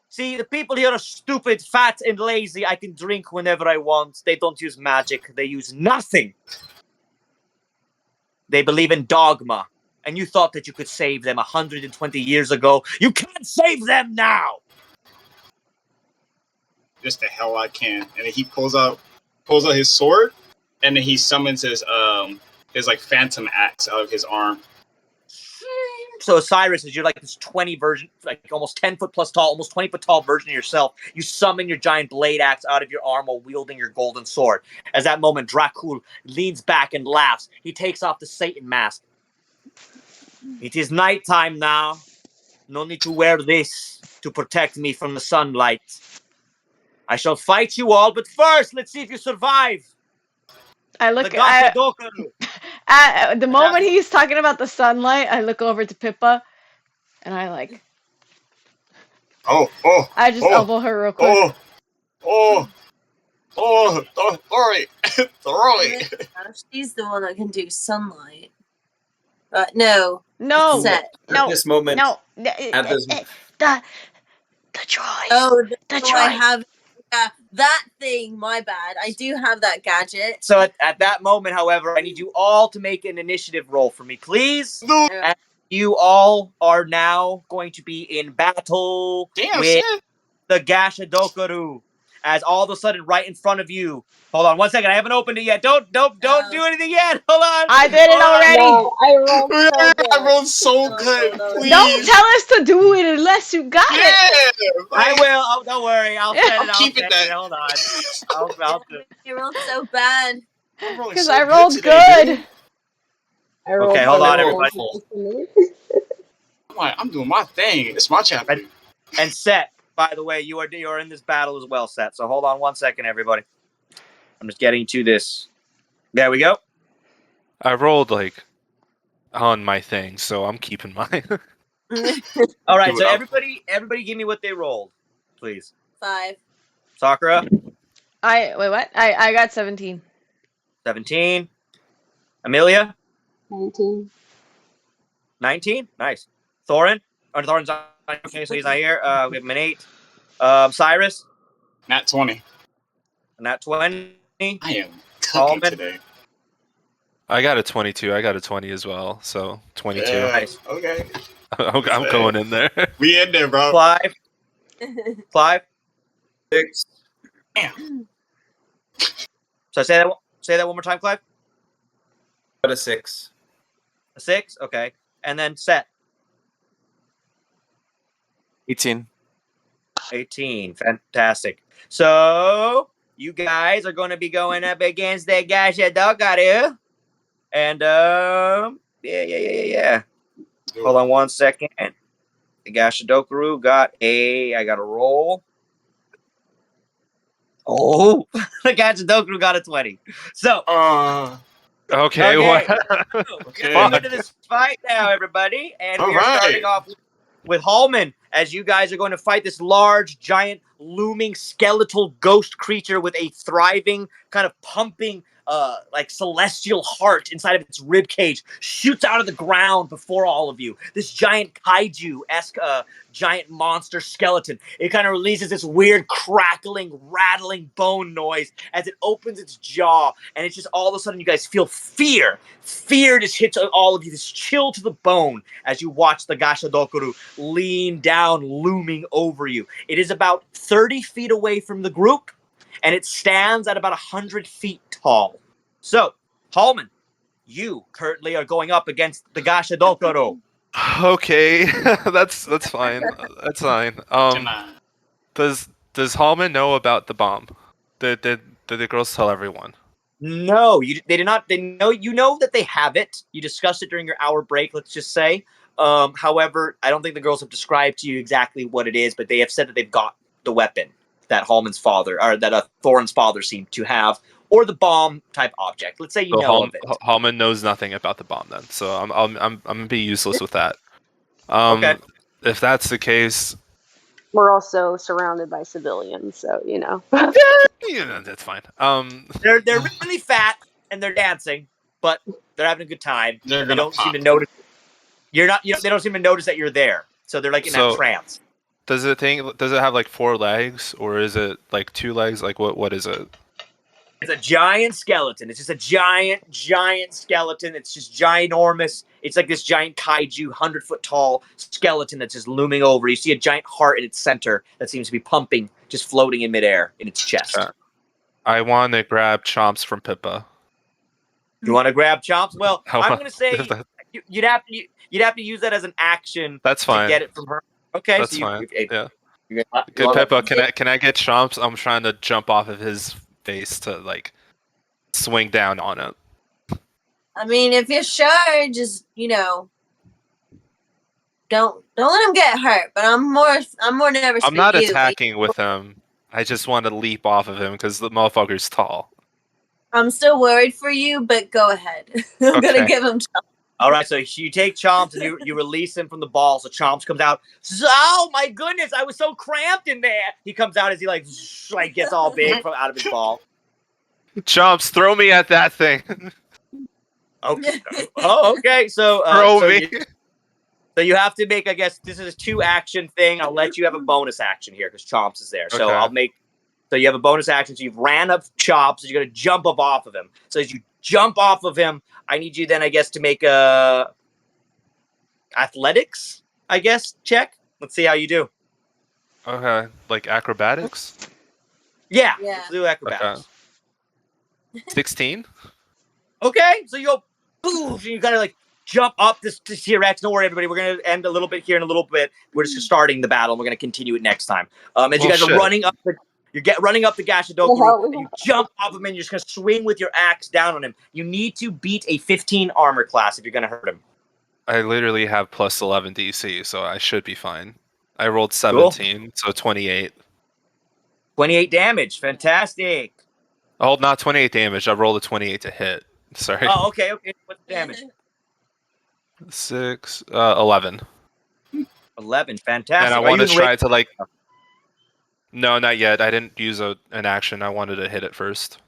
See, the people here are stupid, fat, and lazy. I can drink whenever I want. They don't use magic. They use nothing. They believe in dogma. And you thought that you could save them 120 years ago. You can't save them now! just the hell I can. And then he pulls out his sword, and then he summons his like phantom axe out of his arm. So Osiris, as you're like this 20 version, like almost 10 foot plus tall, almost 20 foot tall version of yourself, you summon your giant blade axe out of your arm while wielding your golden sword. As that moment, Dracul leans back and laughs. He takes off the Satan mask. It is nighttime now. No need to wear this to protect me from the sunlight. I shall fight you all, but first, let's see if you survive. I look the Gashadokaru. at the moment he's talking about the sunlight. I look over to Pippa, and I like. I just elbow her real quick. Sorry. She's the one that can do sunlight. No. No. Set. At this moment. No. At this The droid. Oh, the do I droid. have that thing? My bad. I do have that gadget. So at that moment, however, I need you all to make an initiative roll for me, please. No. And you all are now going to be in battle with the Gashadokaru. As all of a sudden, right in front of you. Hold on 1 second. I haven't opened it yet. Don't do anything yet. Hold on. I did it already. No, I rolled so good. I rolled so good. Please. Don't tell us to do it unless you got it. I will. Oh, don't worry. I'll set it. I'll keep it then. Hold on. I'll do it. You rolled so bad. Because I rolled good. Okay, hold on, everybody. I'm doing my thing. It's my chapter. And Set, by the way, you are in this battle as well, Set. So hold on 1 second, everybody. I'm just getting to this. There we go. I rolled like on my thing, so I'm keeping mine. All right, so everybody give me what they rolled, please. 5. Sakura? Wait, what? I got 17. 17. Amelia? 19. 19? Nice. Thorin? Oh, Thorin's not okay, so he's not here. We have him an 8. Cyrus? Nat 20. Nat 20. I am cooking today. I got a 22. I got a 20 as well, so 22. Yeah, nice. Okay. I'm going in there. We in there, bro. 5. 6. Damn. So say that one more time, Clive. Got a 6. A 6? Okay. And then Set. 18. 18. Fantastic. So you guys are going to be going up against that Gashadokaru. And yeah. Hold on 1 second. The Gashadokaru I got a roll. Oh, the Gashadokaru got a 20. So okay. What? We're getting into this fight now, everybody, and we are starting off with Hallman, as you guys are going to fight this large, giant, looming, skeletal ghost creature with a thriving, kind of pumping, like celestial heart inside of its rib cage, shoots out of the ground before all of you. This giant kaiju-esque giant monster skeleton. It kind of releases this weird crackling, rattling bone noise as it opens its jaw, and it's just all of a sudden you guys feel fear. Fear just hits all of you, this chill to the bone as you watch the Gashadokaru lean down, looming over you. It is about 30 feet away from the group, and it stands at about 100 feet tall. So, Hallman, you currently are going up against the Gashadokaru. Okay, that's fine. That's fine. Does Hallman know about the bomb? Did the girls tell everyone? No, they did not. They know that they have it. You discussed it during your hour break. Let's just say. However, I don't think the girls have described to you exactly what it is, but they have said that they've got the weapon that Hallman's father, or that Thorin's father, seemed to have, or the bomb type object. Let's say you know of it. Hallman knows nothing about the bomb then, so I'm gonna be useless with that. Okay. If that's the case, We're also surrounded by civilians, so that's fine. They're really fat and they're dancing, but they're having a good time. They don't seem to notice. They don't seem to notice that you're there, so they're like in that trance. Does it have like 4 legs, or is it like 2 legs? Like what is it? It's a giant skeleton. It's just a giant skeleton. It's just ginormous. It's like this giant kaiju, 100-foot tall skeleton that's just looming over. You see a giant heart in its center that seems to be pumping just floating in midair in its chest. I want to grab Chomps from Pippa. You want to grab Chomps? Well, How I'm about- going to say you'd have to use that as an action. That's fine. To get it from her. Okay, That's so you, fine. Yeah. You Good wanna- Pippa, can I get Chomps? I'm trying to jump off of his face to like swing down on it. I mean, if you're sure, just don't let him get hurt. But I'm more nervous. I'm for not you. attacking with him. I just want to leap off of him because the motherfucker's tall. I'm still worried for you, but go ahead. I'm Okay. gonna give him. All right, so you take Chomps and you release him from the ball. So Chomps comes out. Oh my goodness, I was so cramped in there. He comes out as he like gets all big from out of his ball. Chomps, throw me at that thing. Okay. Oh, okay. So Throw me. So you have to make. I guess this is a 2-action thing. I'll let you have a bonus action here because Chomps is there. So Okay. I'll make. So you have a bonus action. So you've ran up Chomps. So you're gonna jump up off of him. So as you jump off of him, I need you then, I guess, to make a athletics, I guess, check. Let's see how you do. Okay, like acrobatics. Yeah. Let's do acrobatics. Okay. 16. Okay, so you go, boom, and you kind of like jump up this T-Rex. Don't worry, everybody. We're gonna end a little bit here in a little bit. We're just starting the battle. And we're gonna continue it next time. As you guys are running up running up the Gashidoku, and you jump off of him, and you're just gonna swing with your axe down on him. You need to beat a 15 armor class if you're gonna hurt him. I literally have plus 11 DC, so I should be fine. I rolled 17, so 28. 28 damage. Fantastic. Oh, not 28 damage. I rolled a 28 to hit. Sorry. Oh, okay. What's the damage? 11. 11. Fantastic. And I Are you want to in try range? to like. No, not yet. I didn't use an action. I wanted to hit it first.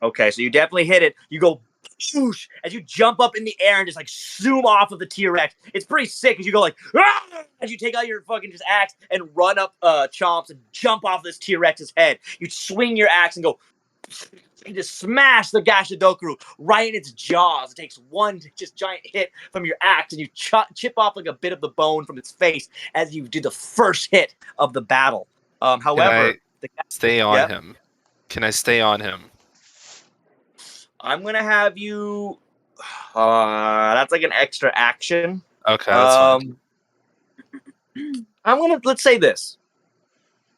Okay, so you definitely hit it. You go whoosh, as you jump up in the air and just like zoom off of the T-Rex. It's pretty sick as you go like "Ah!" as you take out your fucking just axe and run up Chomps and jump off this T-Rex's head. You swing your axe and go and just smash the Gashidoku right in its jaws. It takes one just giant hit from your axe and you chip off like a bit of the bone from its face as you do the first hit of the battle. However, stay on him. Can I stay on him? I'm gonna have you. That's like an extra action. Okay, that's fine. Let's say this.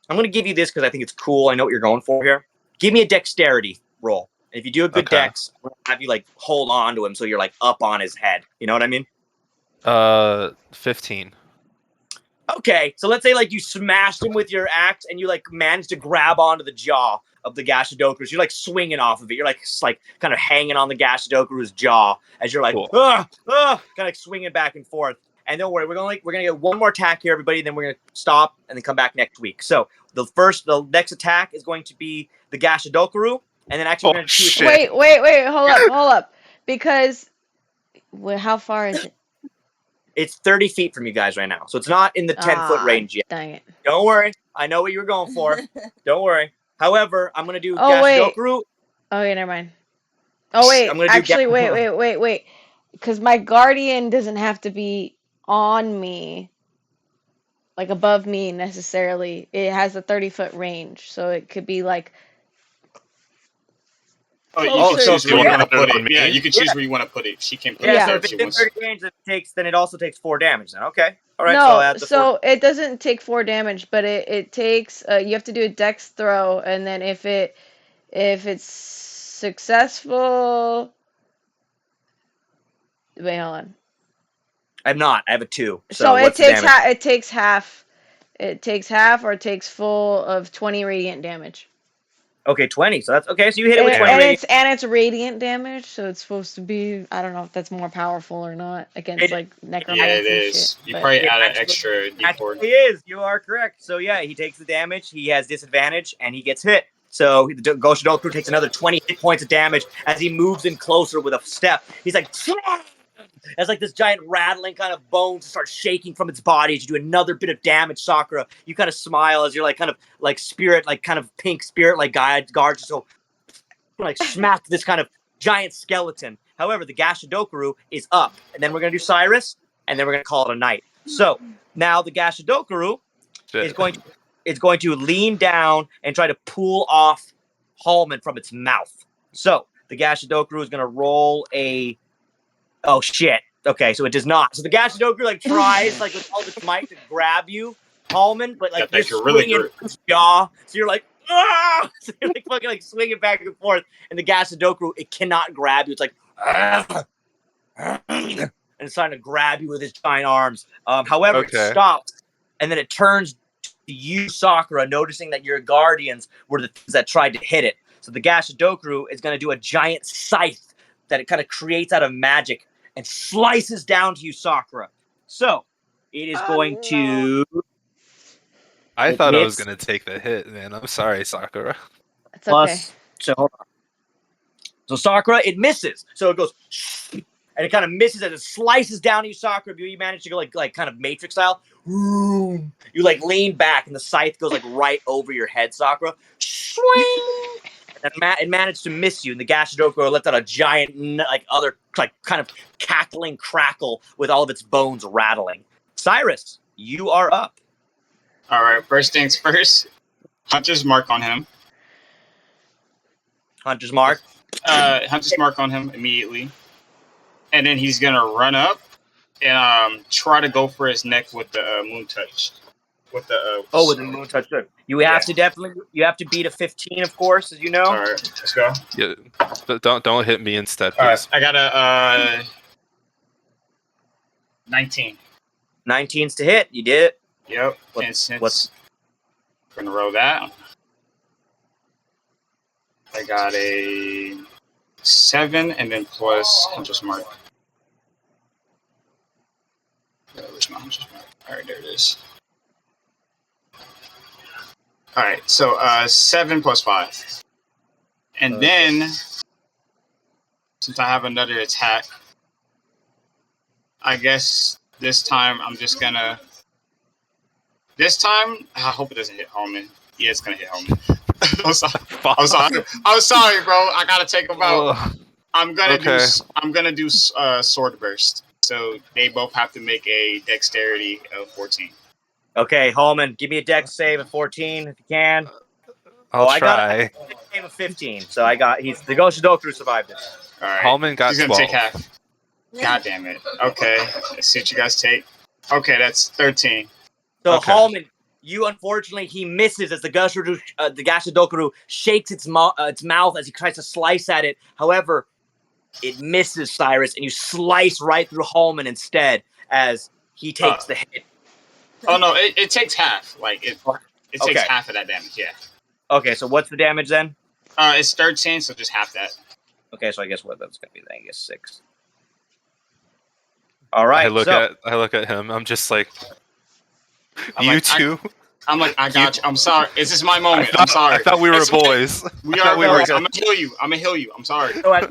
I'm gonna give you this because I think it's cool. I know what you're going for here. Give me a dexterity roll. And if you do a good dex, I'm gonna have you like hold on to him so you're like up on his head. You know what I mean? 15. Okay, so let's say like you smashed him with your axe and you like managed to grab onto the jaw of the Gashidoku. You're like swinging off of it. You're like kind of hanging on the Gashidoku's jaw as you're like kind of like swinging back and forth. And don't worry, we're gonna get one more attack here, everybody. Then we're gonna stop and then come back next week. So the next attack is going to be the Gashidoku, and then actually we're gonna choose. Wait, hold up, because how far is it? It's 30 feet from you guys right now, so it's not in the 10-foot range yet. Dang it! Don't worry, I know what you were going for. Don't worry. However, I'm gonna do Gashidoku. Wait. Oh yeah, never mind. Oh wait, I'm gonna actually, wait, because my guardian doesn't have to be on me, like above me necessarily. It has a 30-foot range, so it could be like. Oh, you can choose where you want to put it. Yeah, you can choose where you want to put it. She can put it so where if she it's in wants. 30 range, then it also takes 4 damage. Then okay, all right. No, so it doesn't take 4 damage, but it takes. You have to do a dex throw, and then if it's successful. Wait, hold on. I'm not. I have a 2. So it takes it takes half. It takes half, or it takes full of 20 radiant damage. Okay, 20. So that's okay. So you hit it with 20 radiant. And it's radiant damage, so it's supposed to be. I don't know if that's more powerful or not against like necromancy. Yeah, it is. Shit, You probably add an extra D4. Actually is. You are correct. So yeah, he takes the damage. He has disadvantage, and he gets hit. So the Gashidoku takes another 20 hit points of damage as he moves in closer with a step. He's like, as like this giant rattling kind of bones start shaking from its body as you do another bit of damage. Sakura, you kind of smile as you're like kind of like spirit, like kind of pink spirit, like guard, so like smack this kind of giant skeleton. However, the Gashidoku is up, and then we're gonna do Cyrus, and then we're gonna call it a night. So now the Gashidoku is going to is going to lean down and try to pull off Hallman from its mouth. So the Gashadokuru is going to roll a. Oh shit! Okay, so it does not. So the Gashadokuru like tries like with all of its might to grab you, Hallman, but like you're swinging its jaw, so you're like ah! So you're like fucking like swinging back and forth, and the Gashadokuru it cannot grab you. It's like and it's trying to grab you with its giant arms. However, it stops, and then it turns to you, Sakura, noticing that your guardians were the things that tried to hit it. So the Gashadokuru is going to do a giant scythe that it kind of creates out of magic and slices down to you, Sakura. So it is going to. I thought I was going to take the hit, man. I'm sorry, Sakura. It's okay. So hold on. So Sakura, it misses. So it goes, and it kind of misses as it slices down to you, Sakura. You manage to go like kind of Matrix style. You like lean back, and the scythe goes like right over your head, Sakura. Swing. And it managed to miss you, and the Gashadokuro lets out a giant, like other like kind of cackling crackle with all of its bones rattling. Cyrus, you are up. All right. First things first. Hunter's mark on him. Hunter's mark. Hunter's mark on him immediately, and then he's gonna run up and try to go for his neck with the moon touch. With the with the moon touch. You have to beat a 15, of course, as you know. All right, let's go. Yeah, don't hit me instead, please. All right, I got a 19. 19's to hit. You did it. Yep. What's gonna roll that? I got a 7 and then plus Hunter's mark. Where's my Hunter's mark? All right, there it is. All right, so 7 plus 5, and then since I have another attack, I guess this time I'm just gonna. This time, I hope it doesn't hit Hallman. Yeah, it's gonna hit Hallman. I'm sorry, bro. I gotta take him out. I'm gonna do sword burst. So they both have to make a dexterity of 14. Okay, Hallman, give me a dex save of 14 if you can. I'll try. I got a dex save of 15, so the Gashadokuru survived it. All right. Hallman got He's gonna 12. take half. God damn it. Okay, let's see what you guys take. Okay, that's 13. So Hallman, you unfortunately he misses as the Gashadokuru shakes its mouth as he tries to slice at it. However, it misses Cyrus, and you slice right through Hallman instead as he takes the hit. Oh no, it takes half. Like it takes half of that damage. Yeah. Okay, so what's the damage then? It's 13, so just half that. Okay, so I guess what that's gonna be then? I guess 6. All right. I look at him. I'm just like, you two. I'm like, I got you. I'm sorry. This is my moment. I'm sorry. I thought we were boys. We are boys. I'm gonna heal you. I'm sorry. So at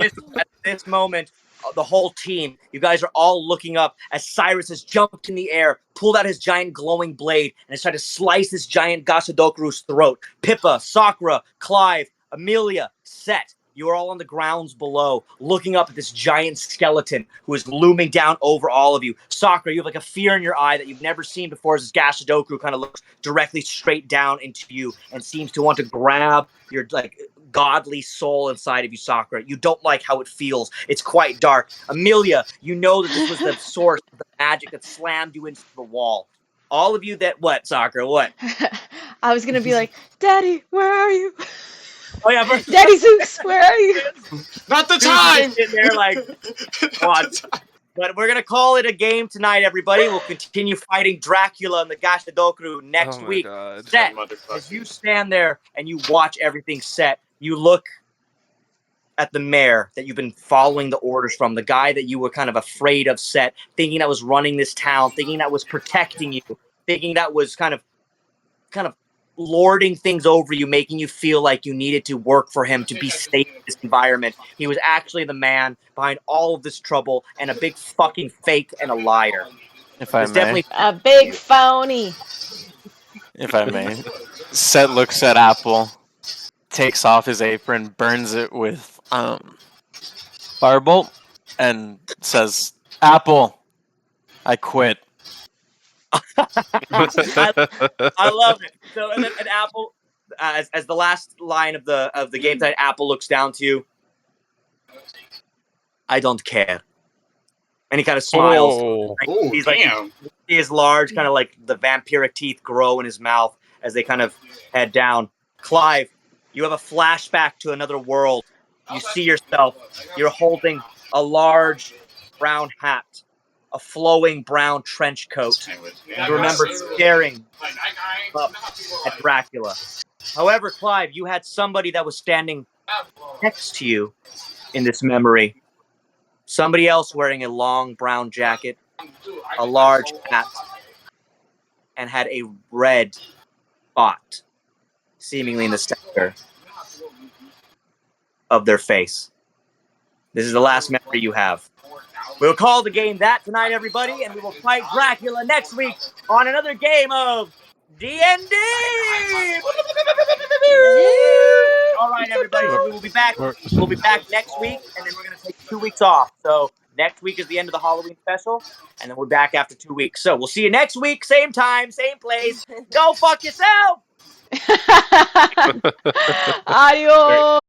this moment, the whole team, you guys are all looking up as Cyrus has jumped in the air, pulled out his giant glowing blade, and has tried to slice this giant Gashadokru's throat. Pippa, Sakura, Clive, Amelia, Set. You are all on the grounds below, looking up at this giant skeleton who is looming down over all of you. Sakura, you have like a fear in your eye that you've never seen before as this Gashadokuru kind of looks directly straight down into you and seems to want to grab your like godly soul inside of you, Sakura. You don't like how it feels. It's quite dark. Amelia, you know that this was the source of the magic that slammed you into the wall. All of you that, what, Sakura, what? I was going to be like, Daddy, where are you? Oh yeah, Daddy Zeus, where are you? Not the time. Sitting there like, what? But we're gonna call it a game tonight, everybody. We'll continue fighting Dracula and the Gashadokuru next week. Set, as you stand there and you watch everything set, you look at the mayor that you've been following the orders from, the guy that you were kind of afraid of, Set, thinking that was running this town, thinking that was protecting you, thinking that was kind of lording things over you, making you feel like you needed to work for him to be safe in this environment. He was actually the man behind all of this trouble and a big fucking fake and a liar. If I may. Definitely a big phony. If I may. Set looks at Apple, takes off his apron, burns it with firebolt, and says, Apple, I quit. I love it. So and then an apple, as the last line of the game tonight, Apple looks down to you. I don't care. And he kind of smiles. He's like, he is large, kind of like the vampiric teeth grow in his mouth as they kind of head down. Clive, you have a flashback to another world. You see yourself. You're holding a large brown hat, a flowing brown trench coat. You remember staring up at Dracula. However, Clive, you had somebody that was standing next to you in this memory. Somebody else wearing a long brown jacket, a large hat, and had a red spot, seemingly in the center of their face. This is the last memory you have. We'll call the game that tonight, everybody, and we will fight Dracula next week on another game of D&D. All right, everybody. So we will be back. We'll be back next week, and then we're going to take 2 weeks off. So next week is the end of the Halloween special, and then we're back after 2 weeks. So we'll see you next week, same time, same place. Go fuck yourself. Adios.